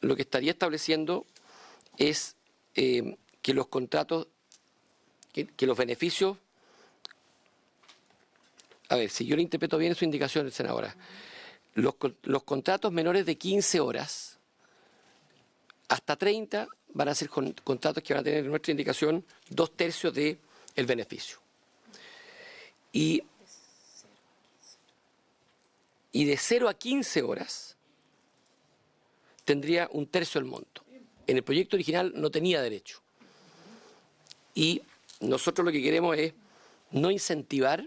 lo que estaría estableciendo es que los contratos, que los beneficios, a ver, si yo le interpreto bien su indicación, senadora, los contratos menores de 15 horas hasta 30 van a ser contratos que van a tener en nuestra indicación 2/3 del beneficio. Y de 0 a 15 horas tendría 1/3 del monto. En el proyecto original no tenía derecho. Y nosotros lo que queremos es no incentivar,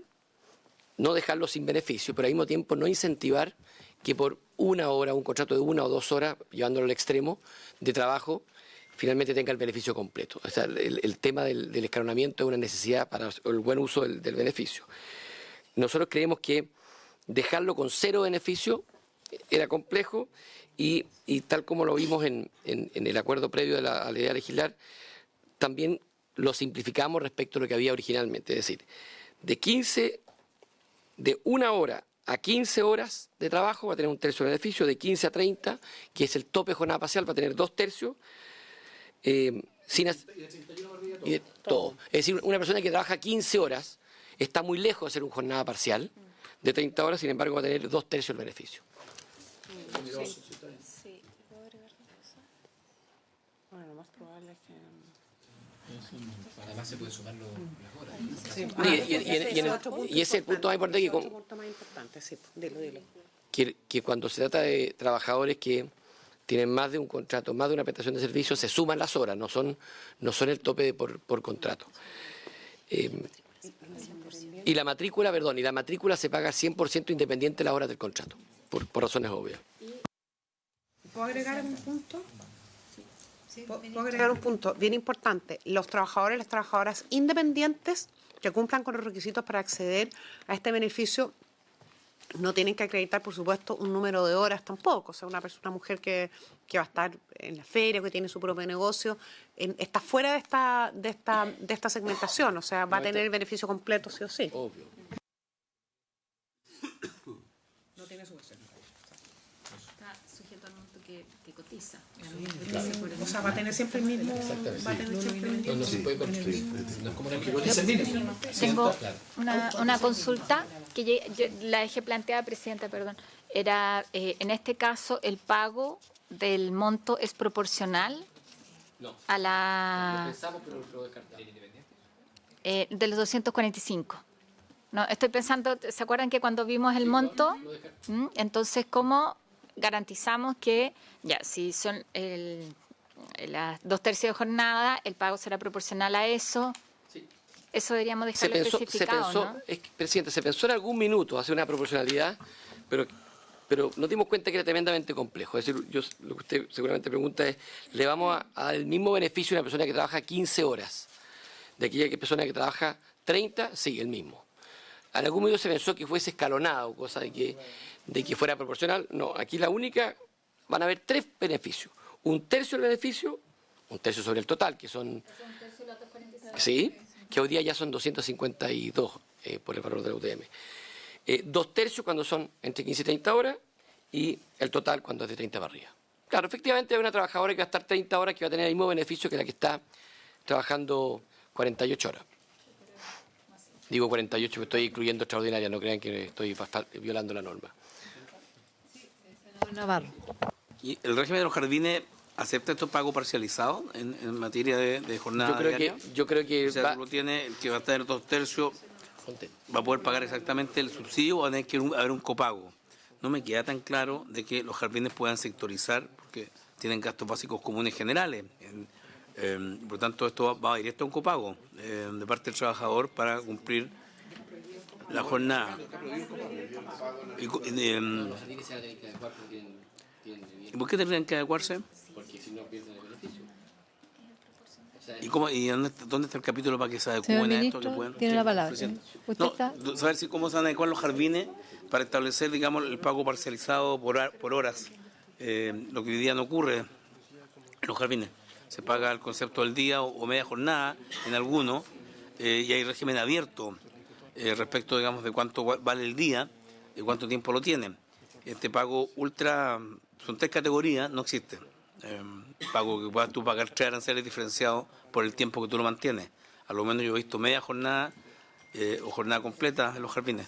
no dejarlo sin beneficio, pero al mismo tiempo no incentivar que por 1 hora, un contrato de 1 o 2 horas, llevándolo al extremo de trabajo, finalmente tenga el beneficio completo. O sea, el tema del escalonamiento es una necesidad para el buen uso del beneficio. Nosotros creemos que dejarlo con 0 beneficio era complejo y tal como lo vimos en el acuerdo previo a la idea de legislar, también lo simplificamos respecto a lo que había originalmente. Es decir, de 1 hora a 15 horas de trabajo va a tener 1/3 de beneficio, de 15 a 30, que es el tope de jornada parcial, va a tener 2/3. Y de todo. Es decir, una persona que trabaja 15 horas está muy lejos de ser una jornada parcial de 30 horas, sin embargo va a tener 2/3 del beneficio. Sí. ¿Puedo agregar una cosa? Bueno, lo más probable es que... Además se puede sumar las horas. Y ese es el punto más importante. Que cuando se trata de trabajadores que tienen más de un contrato, más de una prestación de servicio, se suman las horas, no son el tope por contrato. Y la matrícula se paga 100% independiente de las horas del contrato, por razones obvias. ¿Puedo agregar un punto? ¿Puedo agregar un punto bien importante? Los trabajadores y las trabajadoras independientes que cumplan con los requisitos para acceder a este beneficio no tienen que acreditar, por supuesto, un número de horas tampoco. O sea, una mujer que va a estar en la feria, que tiene su propio negocio, está fuera de esta segmentación. O sea, va a tener el beneficio completo sí o sí. Obvio. No tiene subvención. Está sujeto al monto que cotiza. O sea, va a tener siempre el mismo... Va a tener siempre el mismo... No se puede construir. No es como una Tengo una consulta que yo la dejé planteada, Presidenta, perdón. Era, en este caso, el pago del monto es proporcional a la... Lo pensamos, pero lo descartamos. De los 245. No, estoy pensando, ¿se acuerdan que cuando vimos el monto? Entonces, ¿cómo garantizamos que, ya, si son las 2/3 de jornada, el pago será proporcional a eso? Sí. Eso deberíamos dejarlo especificado, ¿no? Presidente, se pensó en algún minuto hacer una proporcionalidad, pero nos dimos cuenta que era tremendamente complejo. Es decir, lo que usted seguramente pregunta es, ¿le vamos a dar el mismo beneficio a una persona que trabaja 15 horas? De aquella persona que trabaja 30, sí, el mismo. En algún momento se pensó que fuese escalonado, cosa de que fuera proporcional. No, aquí la única, van a haber 3 beneficios. 1/3 del beneficio, 1/3 sobre el total, que son... Sí, que hoy día ya son 252 por el valor de la UTM. 2/3 cuando son entre 15 y 30 horas y el total cuando es de 30 para arriba. Claro, efectivamente hay una trabajadora que va a estar 30 horas que va a tener el mismo beneficio que la que está trabajando 48 horas. Digo 48, me estoy incluyendo extraordinaria, no crean que estoy violando la norma. Navarro. ¿Y el régimen de los jardines acepta estos pagos parcializados en materia de jornada diaria? Yo creo que o sea, el que va a tener 2/3 va a poder pagar exactamente el subsidio o va a tener que haber un copago. No me queda tan claro de que los jardines puedan sectorizar porque tienen gastos básicos comunes generales. Por lo tanto, esto va directo a un copago de parte del trabajador para cumplir la jornada. ¿Y por qué tendrían que adecuarse? Porque si no pierden el beneficio. ¿Y dónde está el capítulo para que se Señor adecúen a esto? ministro, Que puedan? tiene la palabra. Presidente. ¿Usted No, está? saber cómo se van a adecuar los jardines para establecer, digamos, el pago parcializado por horas. Lo que hoy día no ocurre en los jardines. Se paga el concepto del día o media jornada en algunos, y hay régimen abierto respecto, digamos, de cuánto vale el día y cuánto tiempo lo tienen. Este pago ultra, son 3 categorías, no existe. Pago que puedas tú pagar 3 aranceles diferenciados por el tiempo que tú lo mantienes. A lo menos yo he visto media jornada o jornada completa en los jardines.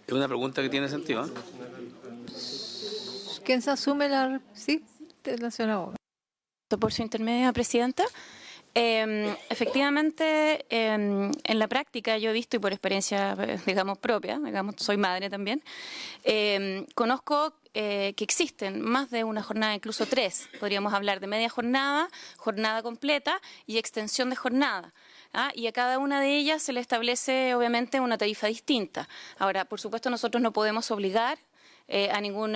Es una pregunta que tiene sentido, ¿eh? ¿Quién se asume la...? Sí, la señora Boga. Por su intermedio, Presidenta. Efectivamente, en la práctica yo he visto, y por experiencia, digamos, propia, digamos, soy madre también, conozco que existen más de una jornada, incluso 3. Podríamos hablar de media jornada, jornada completa y extensión de jornada. Y a cada una de ellas se le establece, obviamente, una tarifa distinta. Ahora, por supuesto, nosotros no podemos obligar a ningún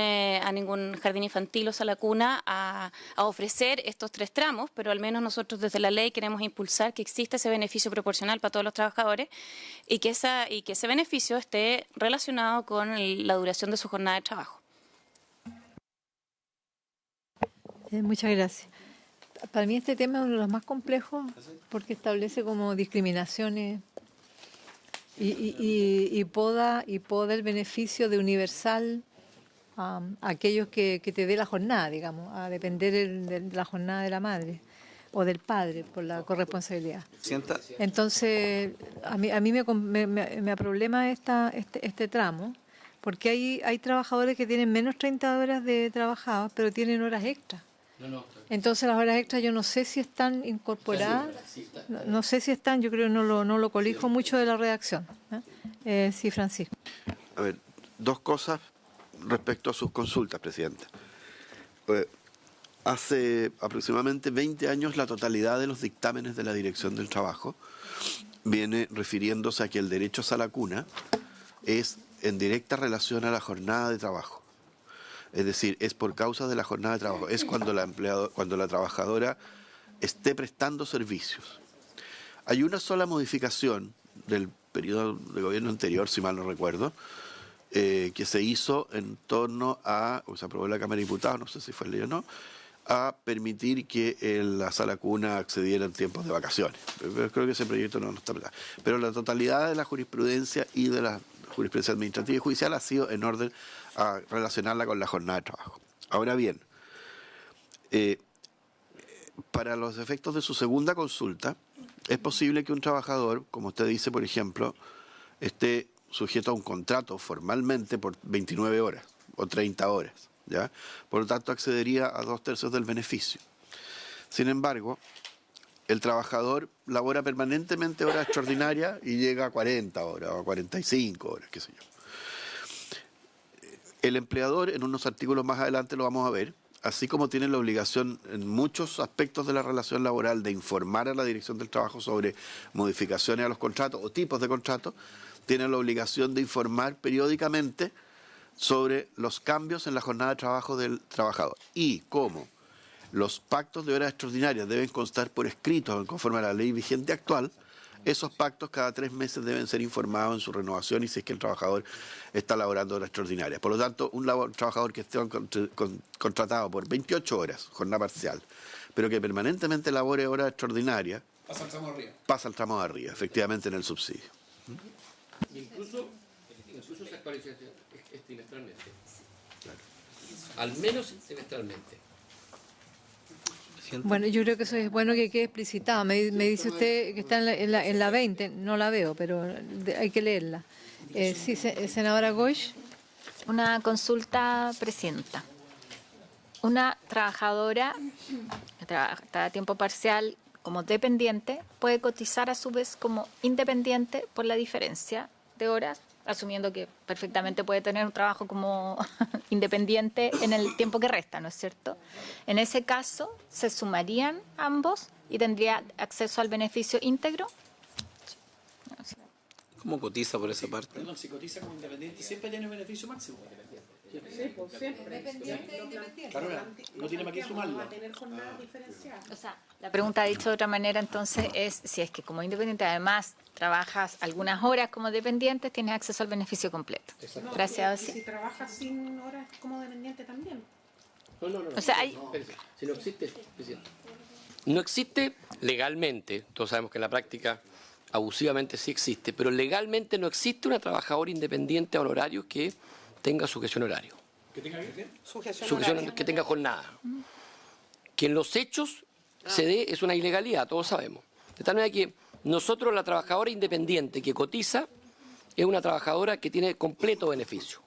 jardín infantil o sala cuna a ofrecer estos 3 tramos, pero al menos nosotros desde la ley queremos impulsar que exista ese beneficio proporcional para todos los trabajadores y que ese beneficio esté relacionado con la duración de su jornada de trabajo. Muchas gracias. Para mí este tema es uno de los más complejos porque establece como discriminaciones y poda el beneficio de universal a aquellos que te dé la jornada, digamos, a depender de la jornada de la madre o del padre por la corresponsabilidad. ¿Sienta? Entonces, a mí me aproblema este tramo, porque hay trabajadores que tienen menos 30 horas de trabajadas, pero tienen horas extras. Entonces las horas extras yo no sé si están incorporadas, no sé si están, yo creo que no lo colijo mucho de la redacción. Sí, Francisco. A ver, 2 cosas respecto a sus consultas, Presidenta. Hace aproximadamente 20 años la totalidad de los dictámenes de la Dirección del Trabajo viene refiriéndose a que el derecho a sala cuna es en directa relación a la jornada de trabajo. Es decir, es por causa de la jornada de trabajo, es cuando la trabajadora esté prestando servicios. Hay una sola modificación del periodo de gobierno anterior, si mal no recuerdo, que se hizo en torno o se aprobó en la Cámara de Diputados, no sé si fue ley o no, a permitir que la sala cuna accediera en tiempos de vacaciones. Pero creo que ese proyecto no está presente. Pero la totalidad de la jurisprudencia y de la jurisprudencia administrativa y judicial ha sido en orden a relacionarla con la jornada de trabajo. Ahora bien, para los efectos de su segunda consulta, es posible que un trabajador, como usted dice, por ejemplo, esté sujeto a un contrato formalmente por 29 horas o 30 horas, ¿ya? Por lo tanto, accedería a 2/3 del beneficio. Sin embargo, el trabajador labora permanentemente horas extraordinarias y llega a 40 horas o a 45 horas, qué sé yo. El empleador, en unos artículos más adelante lo vamos a ver, así como tiene la obligación en muchos aspectos de la relación laboral de informar a la Dirección del Trabajo sobre modificaciones a los contratos o tipos de contratos, tiene la obligación de informar periódicamente sobre los cambios en la jornada de trabajo del trabajador. Y como los pactos de horas extraordinarias deben constar por escrito conforme a la ley vigente actual, esos pactos cada 3 meses deben ser informados en su renovación y si es que el trabajador está laborando horas extraordinarias. Por lo tanto, un trabajador que esté contratado por 28 horas, jornada parcial, pero que permanentemente labore horas extraordinarias, pasa al tramo de arriba, efectivamente en el subsidio. Incluso se actualiza trimestralmente. Claro. Al menos trimestralmente. Bueno, yo creo que eso es bueno que quede explicitado. Me dice usted que está en la 20, no la veo, pero hay que leerla. Sí, senadora Goix. Una consulta, Presidenta. Una trabajadora que trabaja a tiempo parcial como dependiente puede cotizar a su vez como independiente por la diferencia de horas, asumiendo que perfectamente puede tener un trabajo como independiente en el tiempo que resta, ¿no es cierto? En ese caso, ¿se sumarían ambos y tendría acceso al beneficio íntegro? ¿Cómo cotiza por esa parte? Perdón, si cotiza como independiente siempre tiene un beneficio máximo. Sí, pues siempre. Claro, no tiene para qué sumarlo. Va a tener jornadas diferenciadas. O sea, la pregunta dicho de otra manera entonces es si es que como independiente además trabajas algunas horas como dependiente, tienes acceso al beneficio completo. Gracias. Y si trabajas sin horas como dependiente también. No. O sea, hay... Si no existe, presidente. No existe legalmente, todos sabemos que en la práctica abusivamente sí existe, pero legalmente no existe una trabajadora independiente a honorarios que tenga sujeción horario. ¿Que tenga qué? Que tenga jornada. Que en los hechos se dé es una ilegalidad, todos sabemos. De tal manera que nosotros, la trabajadora independiente que cotiza, es una trabajadora que tiene completo beneficio.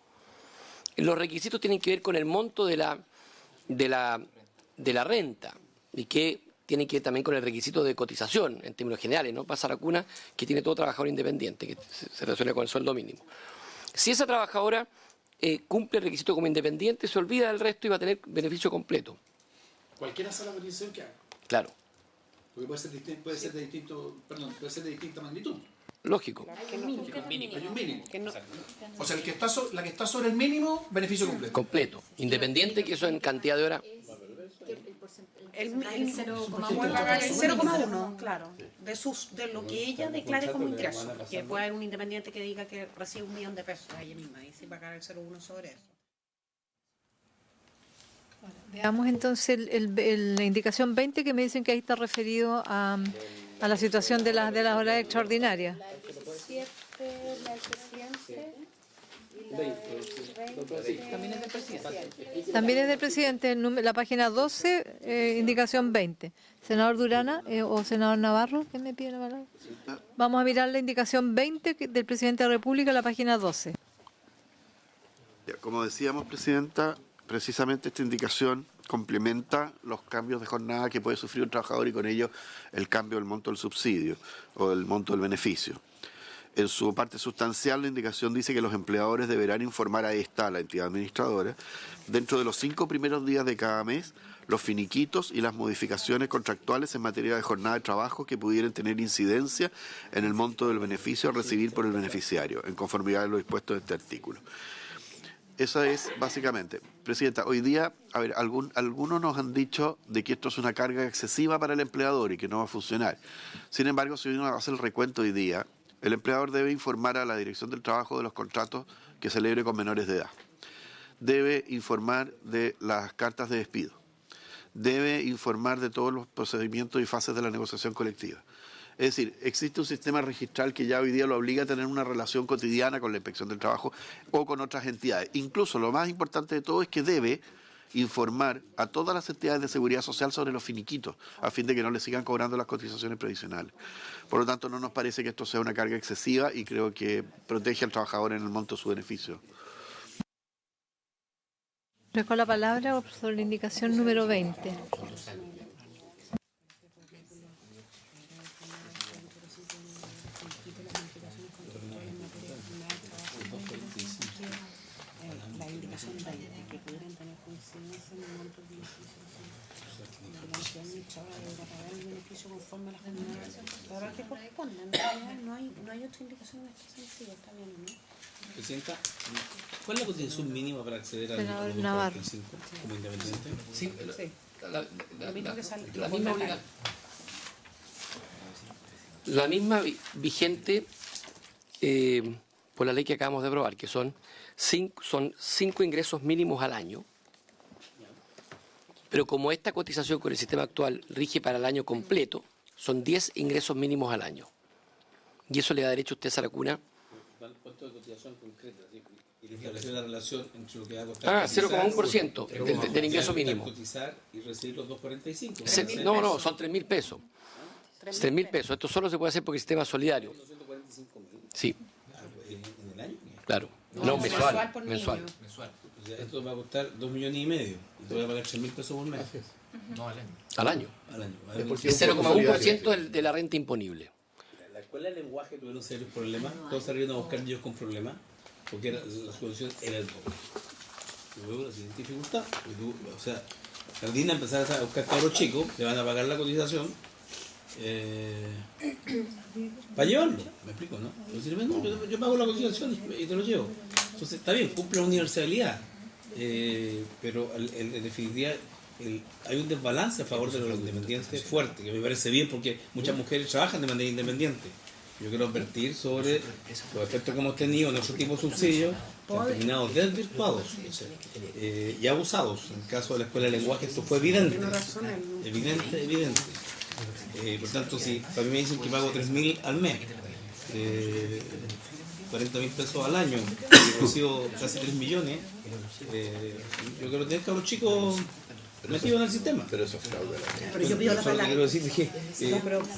Los requisitos tienen que ver con el monto de la renta y que tienen que ver también con el requisito de cotización, en términos generales, ¿no? Pasa la cuna que tiene todo trabajador independiente, que se relaciona con el sueldo mínimo. Si esa trabajadora cumple el requisito como independiente, se olvida del resto y va a tener beneficio completo. Cualquiera sea la cotización que haga. Claro. Porque puede ser de distinta magnitud. Lógico. Hay un mínimo. O sea, la que está sobre el mínimo, beneficio completo. Completo. Independiente, que eso en cantidad de horas. El 0,1, claro, de lo que ella declare como ingreso. Que puede haber un independiente que diga que recibe 1 millón de pesos a ella misma y se pagar el 0,1 sobre eso. Veamos entonces la indicación 20 que me dicen que ahí está referido a la situación de las horas extraordinarias. La del 17, la del presidente y la También es del presidente. También es del presidente, la página 12, indicación 20. Senador Durana o senador Navarro, ¿quién me pide la palabra? Vamos a mirar la indicación 20 del presidente de la República, la página 12. Como decíamos, Presidenta, precisamente esta indicación complementa los cambios de jornada que puede sufrir un trabajador y con ello el cambio del monto del subsidio o el monto del beneficio. En su parte sustancial, la indicación dice que los empleadores deberán informar a la entidad administradora, dentro de los 5 primeros días de cada mes, los finiquitos y las modificaciones contractuales en materia de jornada de trabajo que pudieran tener incidencia en el monto del beneficio a recibir por el beneficiario, en conformidad a lo dispuesto de este artículo. Eso es básicamente. Presidenta, hoy día, algunos nos han dicho de que esto es una carga excesiva para el empleador y que no va a funcionar. Sin embargo, si uno hace el recuento hoy día, el empleador debe informar a la Dirección del Trabajo de los contratos que celebre con menores de edad. Debe informar de las cartas de despido. Debe informar de todos los procedimientos y fases de la negociación colectiva. Es decir, existe un sistema registral que ya hoy día lo obliga a tener una relación cotidiana con la Inspección del Trabajo o con otras entidades. Incluso lo más importante de todo es que debe informar a todas las entidades de seguridad social sobre los finiquitos, a fin de que no le sigan cobrando las cotizaciones previsionales. Por lo tanto, no nos parece que esto sea una carga excesiva y creo que protege al trabajador en el monto de su beneficio. Dejo la palabra sobre la indicación número 20. La indicación 20, que pudieran tener coincidencia en el monto del beneficio la entidad administradora deberá pagar el beneficio conforme a las jornadas que corresponden. No hay otra indicación en este sentido, está bien, ¿no? Presidenta, ¿cuál es la cotización mínima para acceder al Senador bono Navarro. 45 como independiente? Sí, la misma vigente por la ley que acabamos de aprobar, que son 5 ingresos mínimos al año. Pero como esta cotización con el sistema actual rige para el año completo, son 10 ingresos mínimos al año. Y eso le da derecho a usted, Saracuna. ¿Cuánto de cotización concreta? Y establecer la relación entre lo que va a costar. 0,1% del ingreso mínimo. Cotizar y recibir los 2.45. No, son 3.000 pesos. 3.000 pesos. Esto solo se puede hacer porque el sistema es solidario. Sí. ¿En el año? Claro. No, mensual. O sea, esto va a costar 2,5 millones y te voy a pagar 3.000 pesos por mes. No, al año. Al año. Al año. Es 0,1% de la renta imponible. La escuela de lenguaje tuvieron serios problemas. Todos salieron a buscar niños con problemas porque la solución era el doble. Luego la siguiente dificultad, o sea, Jardina empezar a buscar cabros chicos, le van a pagar la cotización para llevarlo, me explico, ¿no? Yo pago la cotización y te lo llevo. Entonces, está bien, cumple la universalidad, pero en definitiva hay un desbalance a favor de los independientes fuerte, que me parece bien porque muchas mujeres trabajan de manera independiente. Yo quiero advertir sobre los efectos que hemos tenido en otro tipo de subsidios que han terminado desvirtuados y abusados. En el caso de la escuela de lenguaje esto fue evidente. Evidente. Por tanto, si a mí me dicen que pago 3.000 al mes, 40.000 pesos al año, he recibo casi 3 millones, yo quiero tener cabros chicos metidos en el sistema. Pero yo pido la palabra. Quiero decir que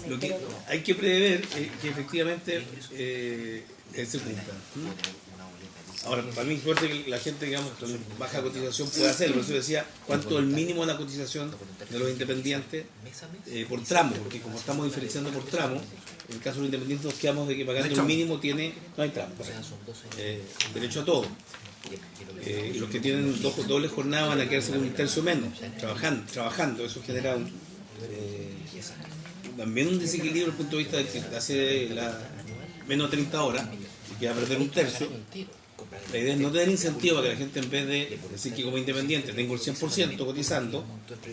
lo que hay que prever es que efectivamente se cumpla. Ahora, para mí, suerte que la gente, digamos, con baja cotización puede hacerlo. Por eso decía, ¿cuánto es el mínimo de la cotización de los independientes por tramo? Porque como estamos diferenciando por tramo, en el caso de los independientes nos quedamos de que pagando el mínimo no hay tramo. Derecho a todo. Y los que tienen doble jornada van a quedarse con un tercio menos, trabajando. Eso genera también un desequilibrio desde el punto de vista de que hace menos de 30 horas y que va a perder un tercio. La idea es no tener incentivo para que la gente, en vez de decir que como independiente tengo el 100% cotizando,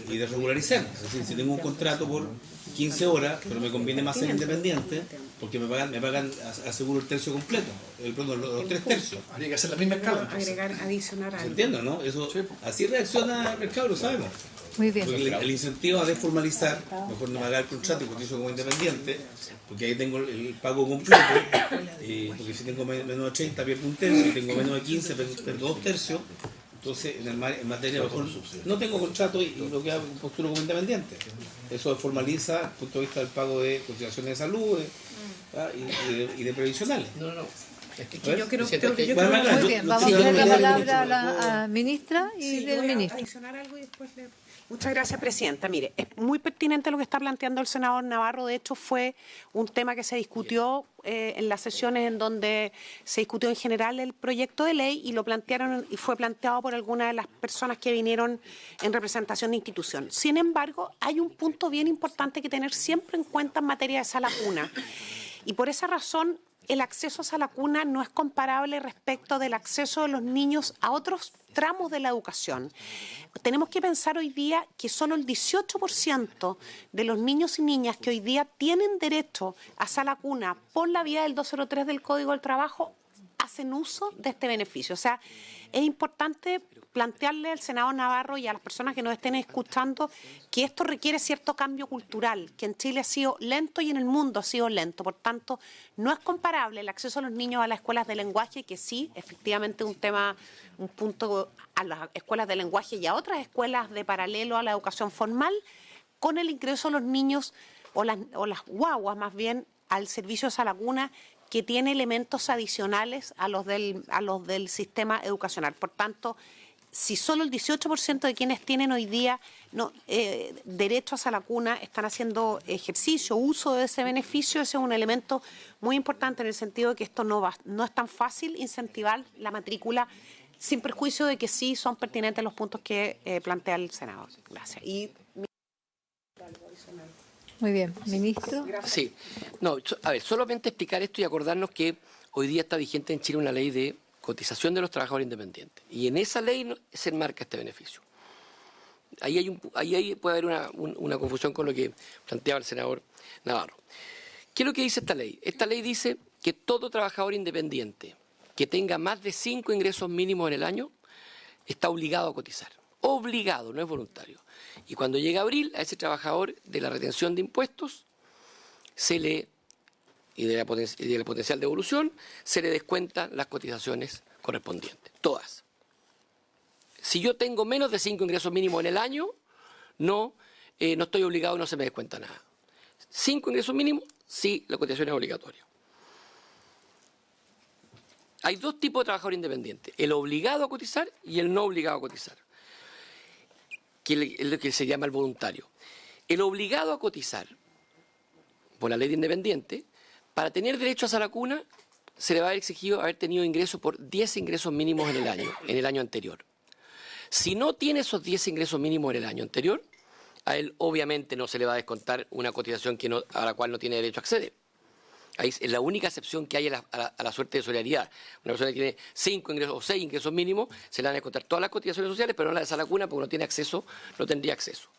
y de regularizar. Es decir, si tengo un contrato por 15 horas, pero me conviene más ser independiente, porque me pagan aseguro el tercio completo, los 3 tercios. Habría que hacer la misma escala. Agregar, adicionar algo. ¿Se entiende, no? Eso, así reacciona el mercado, lo sabemos. Muy bien. Porque el incentivo a desformalizar, mejor no pagar el contrato y cotizo como independiente, porque ahí tengo el pago completo, porque si tengo menos de 30 pierdo un tercio, si tengo menos de 15 pierdo 2 tercios, entonces en materia mejor no tengo contrato y lo que hago postulo como independiente. Eso desformaliza desde el punto de vista del pago de cotizaciones de salud y de previsionales. Yo creo muy bien, vamos a dar la palabra a la ministra y del ministro. Adicionar algo y después Muchas gracias, Presidenta. Mire, es muy pertinente lo que está planteando el senador Navarro. De hecho, fue un tema que se discutió en las sesiones en donde se discutió en general el proyecto de ley y lo plantearon y fue planteado por algunas de las personas que vinieron en representación de institución. Sin embargo, hay un punto bien importante que tener siempre en cuenta en materia de sala cuna. Y por esa razón, el acceso a sala cuna no es comparable respecto del acceso de los niños a otros tramos de la educación. Tenemos que pensar hoy día que solo el 18% de los niños y niñas que hoy día tienen derecho a sala cuna por la vía del 203 del Código del Trabajo hacen uso de este beneficio. O sea, es importante plantearle al senador Navarro y a las personas que nos estén escuchando que esto requiere cierto cambio cultural, que en Chile ha sido lento y en el mundo ha sido lento. Por tanto, no es comparable el acceso a los niños a las escuelas de lenguaje, que sí, efectivamente, un punto a las escuelas de lenguaje y a otras escuelas de paralelo a la educación formal, con el ingreso de los niños o las guaguas, más bien, al servicio de sala cuna, que tiene elementos adicionales a los del sistema educacional. Por tanto, si solo el 18% de quienes tienen hoy día derecho a sala cuna están haciendo ejercicio, uso de ese beneficio, ese es un elemento muy importante en el sentido de que esto no es tan fácil incentivar la matrícula, sin perjuicio de que sí son pertinentes los puntos que plantea el senador. Gracias. Muy bien, ministro. Sí, no, a ver, solamente explicar esto y acordarnos que hoy día está vigente en Chile una ley de cotización de los trabajadores independientes y en esa ley se enmarca este beneficio. Ahí puede haber una confusión con lo que planteaba el senador Navarro. ¿Qué es lo que dice esta ley? Esta ley dice que todo trabajador independiente que tenga más de 5 ingresos mínimos en el año está obligado a cotizar. Obligado, no es voluntario. Y cuando llega abril, a ese trabajador de la retención de impuestos y de la potencial devolución, se le descuentan las cotizaciones correspondientes, todas. Si yo tengo menos de 5 ingresos mínimos en el año, no estoy obligado, no se me descuenta nada. 5 ingresos mínimos, sí, la cotización es obligatoria. Hay dos tipos de trabajador independiente, el obligado a cotizar y el no obligado a cotizar, que es lo que se llama el voluntario. El obligado a cotizar, por la ley de independiente, para tener derecho a sala cuna, se le va a haber exigido haber tenido ingresos por 10 ingresos mínimos en el año anterior. Si no tiene esos 10 ingresos mínimos en el año anterior, a él obviamente no se le va a descontar una cotización a la cual no tiene derecho a acceder. Ahí es la única excepción que hay a la suerte de solidaridad. Una persona que tiene 5 ingresos o 6 ingresos mínimos, se le van a descontar todas las cotizaciones sociales, pero no la de Sala Cuna, porque no tiene acceso, no tendría acceso.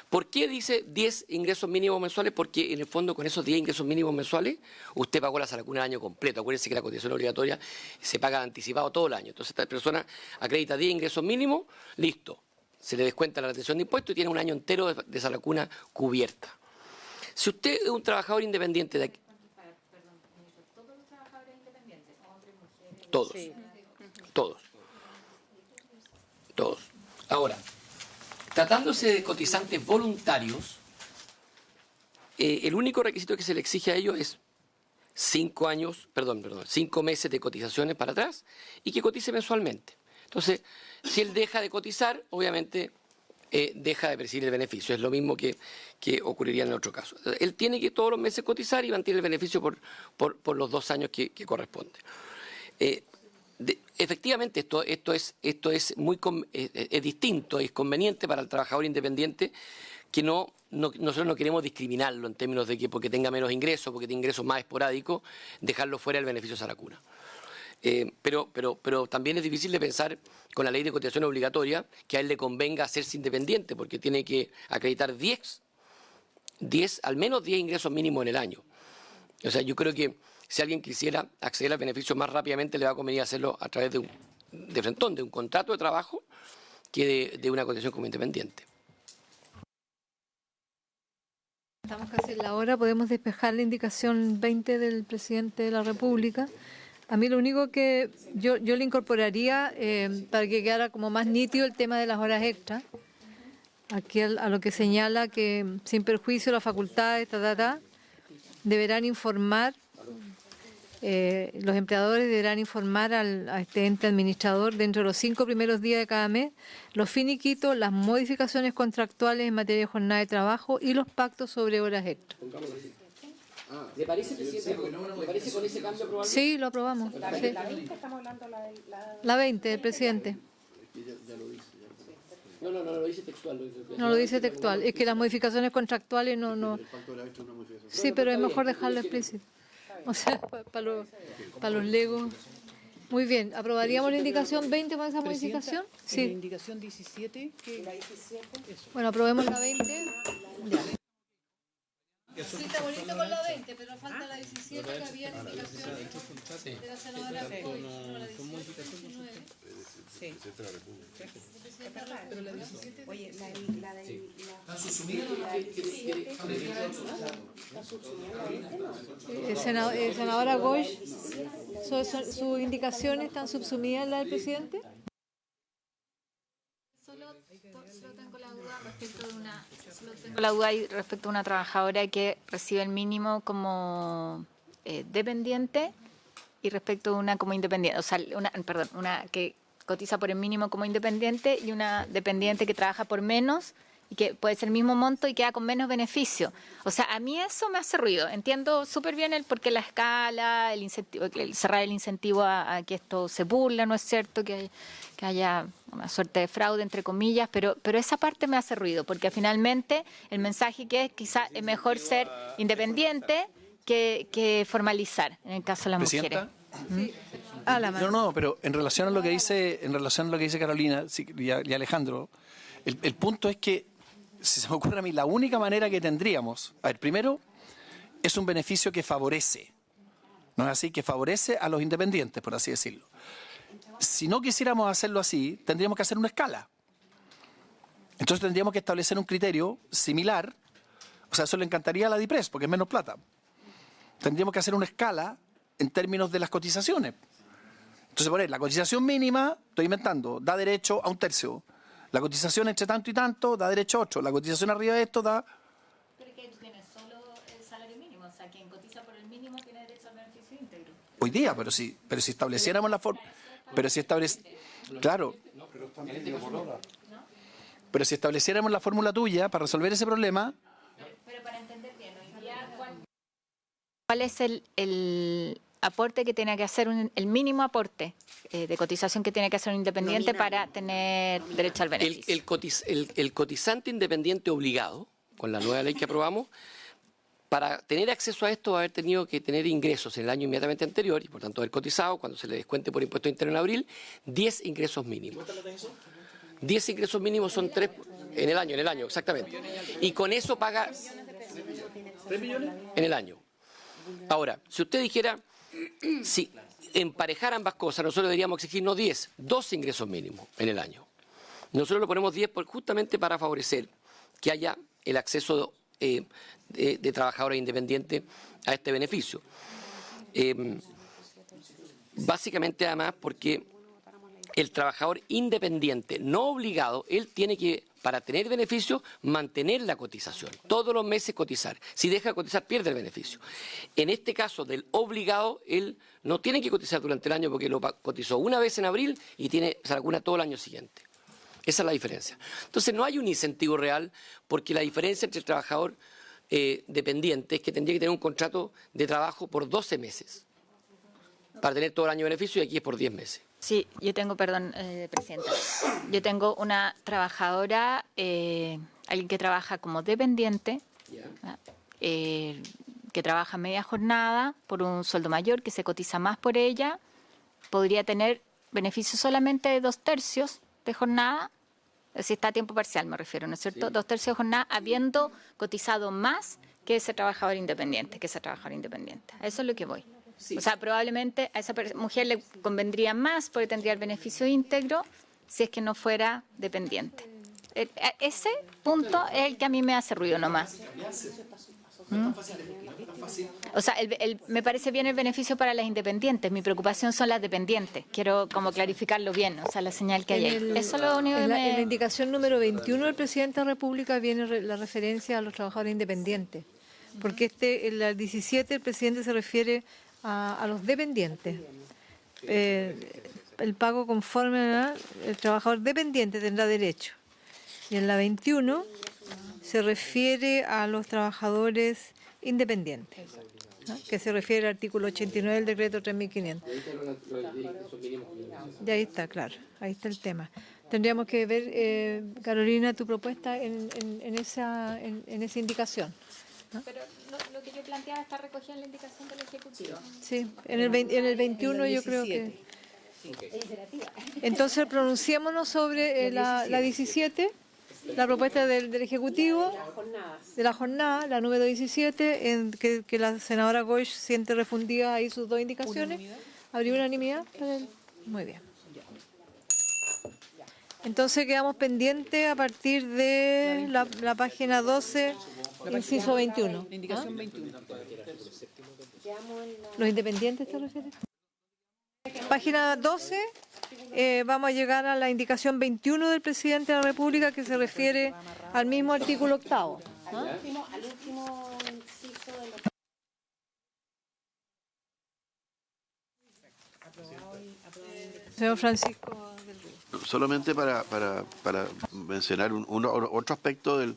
¿Por qué dice 10 ingresos mínimos mensuales? Porque en el fondo con esos 10 ingresos mínimos mensuales usted pagó la Sala Cuna el año completo. Acuérdense que la cotización obligatoria se paga anticipado todo el año. Entonces esta persona acredita 10 ingresos mínimos, listo. Se le descuenta la retención de impuestos y tiene un año entero de Sala Cuna cubierta. Si usted es un trabajador independiente de aquí, todos, todos, todos. Ahora, tratándose de cotizantes voluntarios, el único requisito que se le exige a ellos es 5 meses de cotizaciones para atrás y que cotice mensualmente. Entonces, si él deja de cotizar, obviamente deja de percibir el beneficio. Es lo mismo que ocurriría en el otro caso. Él tiene que todos los meses cotizar y mantiene el beneficio por los 2 años que corresponde. Efectivamente, esto es muy es distinto, es conveniente para el trabajador independiente que nosotros no queremos discriminarlo en términos de que porque tenga menos ingresos, porque tenga ingresos más esporádicos, dejarlo fuera del beneficio Sala Cuna. Pero también es difícil de pensar con la ley de cotización obligatoria que a él le convenga hacerse independiente porque tiene que acreditar al menos 10 ingresos mínimos en el año. O sea, yo creo que si alguien quisiera acceder al beneficio más rápidamente, le va a convenir hacerlo a través de un contrato de trabajo que de una cotización como independiente. Estamos casi en la hora, podemos despejar la indicación 20 del presidente de la República. A mí lo único que yo le incorporaría para que quedara como más nítido el tema de las horas extras, aquí a lo que señala que sin perjuicio de las facultades, deberán informar, los empleadores deberán informar a este ente administrador dentro de los 5 primeros días de cada mes los finiquitos, las modificaciones contractuales en materia de jornada de trabajo y los pactos sobre horas extras. ¿Le parece, presidente? ¿Le parece con ese cambio aprobable? Sí, lo aprobamos. La 20 estamos hablando La 20 del presidente. No lo dice textual. No lo dice textual. Es que las modificaciones contractuales no. Sí, pero es mejor dejarlo explícito. O sea, para los legos. Muy bien, ¿aprobaríamos la indicación 20 para esa modificación? Sí. La indicación 17. Bueno, aprobemos la 20. Ya. Sí, está bonito con la 20, pero falta la 17 que había en indicación de la senadora Boy. No, la 18, 19. Sí. Pero la 17. Oye, la de. ¿Están subsumidas? Senadora Boy, ¿sus indicaciones están subsumidas en la del presidente? Solo tengo la duda respecto a una trabajadora que recibe el mínimo como dependiente y respecto a una como independiente, o sea, una que cotiza por el mínimo como independiente y una dependiente que trabaja por menos y que puede ser el mismo monto y queda con menos beneficio. O sea, a mí eso me hace ruido. Entiendo súper bien el por qué la escala, el incentivo, el cerrar el incentivo a que esto se burla, ¿no es cierto? Que haya una suerte de fraude, entre comillas, pero esa parte me hace ruido, porque finalmente el mensaje que es quizás es mejor ser independiente que formalizar, en el caso de las mujeres. Sí. No, pero en relación a lo que dice Carolina y Alejandro, el punto es que, si se me ocurre a mí, la única manera que tendríamos, primero, es un beneficio que favorece, ¿no es así? Que favorece a los independientes, por así decirlo. Si no quisiéramos hacerlo así, tendríamos que hacer una escala. Entonces tendríamos que establecer un criterio similar, o sea, eso le encantaría a la DIPRES, porque es menos plata. Tendríamos que hacer una escala en términos de las cotizaciones. Entonces, poner la cotización mínima, estoy inventando, da derecho a 1/3. La cotización entre tanto y tanto da derecho a 8. La cotización arriba de esto da... Pero que tiene solo el salario mínimo, o sea, quien cotiza por el mínimo tiene derecho al beneficio íntegro. Hoy día, pero si estableciéramos la forma... Claro. Pero si estableciéramos la fórmula tuya para resolver ese problema... Pero para entender bien, hoy día, ¿cuál es el aporte que tiene que hacer, el mínimo aporte de cotización que tiene que hacer un independiente para tener derecho al beneficio? El cotizante independiente obligado, con la nueva ley que aprobamos, para tener acceso a esto va a haber tenido que tener ingresos en el año inmediatamente anterior y por tanto haber cotizado, cuando se le descuente por impuesto interno en abril, 10 ingresos mínimos. 10 ingresos mínimos son 3 en el año, exactamente. Y con eso paga 3 millones en el año. Ahora, si usted dijera, si emparejar ambas cosas, nosotros deberíamos exigir no 10, 12 ingresos mínimos en el año. Nosotros lo ponemos 10 justamente para favorecer que haya el acceso de trabajadores independientes a este beneficio. Básicamente además porque el trabajador independiente no obligado, él tiene que, para tener beneficio, mantener la cotización, todos los meses cotizar. Si deja de cotizar, pierde el beneficio. En este caso del obligado, él no tiene que cotizar durante el año porque lo cotizó una vez en abril y se vacuna todo el año siguiente. Esa es la diferencia. Entonces no hay un incentivo real porque la diferencia entre el trabajador dependiente es que tendría que tener un contrato de trabajo por 12 meses para tener todo el año de beneficio y aquí es por 10 meses. Sí, yo tengo, perdón, Presidenta, yo tengo una trabajadora, alguien que trabaja como dependiente, que trabaja media jornada por un sueldo mayor, que se cotiza más por ella, podría tener beneficio solamente de 2/3 de jornada, si está a tiempo parcial me refiero, ¿no es cierto? Sí. 2/3 de jornada habiendo cotizado más que ese trabajador independiente, A eso es lo que voy. Sí. O sea, probablemente a esa mujer le convendría más porque tendría el beneficio íntegro si es que no fuera dependiente. Ese punto es el que a mí me hace ruido nomás. O sea, me parece bien el beneficio para las independientes. Mi preocupación son las dependientes. Quiero como clarificarlo bien, o sea, la señal que hay ahí. Eso es lo único que en la indicación número 21 del Presidente de la República viene la referencia a los trabajadores independientes. Porque en la 17 el Presidente se refiere a los dependientes. El pago conforme el trabajador dependiente tendrá derecho. Y en la 21 se refiere a los trabajadores independientes, ¿no? Que se refiere al artículo 89 del decreto 3.500. Y ahí está, claro, ahí está el tema. Tendríamos que ver, Carolina, tu propuesta en esa indicación, ¿no? Pero lo que yo planteaba está recogido en la indicación del Ejecutivo. Sí, en el 21 yo creo que... Entonces pronunciémonos sobre la 17, la propuesta del Ejecutivo, de la jornada, la número 17, en que la senadora Goich siente refundidas ahí sus dos indicaciones. ¿Habría unanimidad? Muy bien. Entonces quedamos pendientes a partir de la página 12, inciso 21. Indicación 21. ¿Los independientes te refieres? Página 12, vamos a llegar a la indicación 21 del Presidente de la República que se refiere al mismo artículo 8º. Al último inciso de los... Señor Francisco. Solamente para mencionar otro aspecto de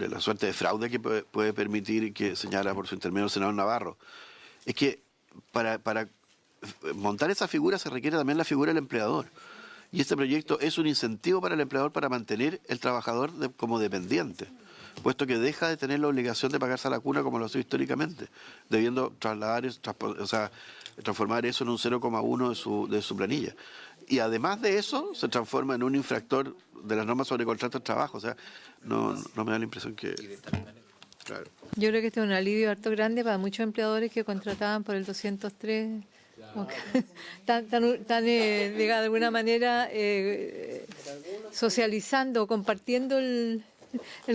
la suerte de fraude que puede permitir, que señala por su intermedio el senador Navarro, es que para montar esa figura se requiere también la figura del empleador. Y este proyecto es un incentivo para el empleador para mantener el trabajador como dependiente, puesto que deja de tener la obligación de pagarse a la cuna como lo ha sido históricamente, debiendo transformar eso en un 0,1 de su planilla. Y además de eso, se transforma en un infractor de las normas sobre contratos de trabajo. O sea, no me da la impresión que... Claro. Yo creo que este es un alivio harto grande para muchos empleadores que contrataban por el 203. Están de alguna manera socializando, compartiendo el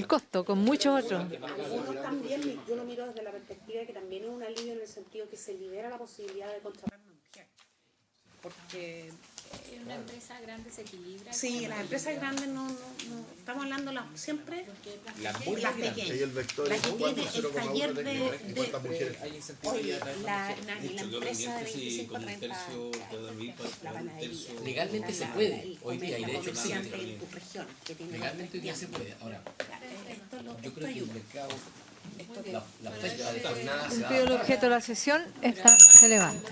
costo con muchos otros. Algunos también, yo lo miro desde la perspectiva de que también es un alivio en el sentido que se libera la posibilidad de contratar a una mujer. Porque en una empresa grande se equilibra. Sí, las empresas grandes no estamos hablando siempre las pequeñas. Y el vector las que tiene el taller la empresa de 25 a 30 legalmente se puede hoy día y de hecho legalmente hoy día se puede. Ahora, yo creo que el mercado, la oferta de jornada se va a... Cumplido el objeto de la sesión, se levanta.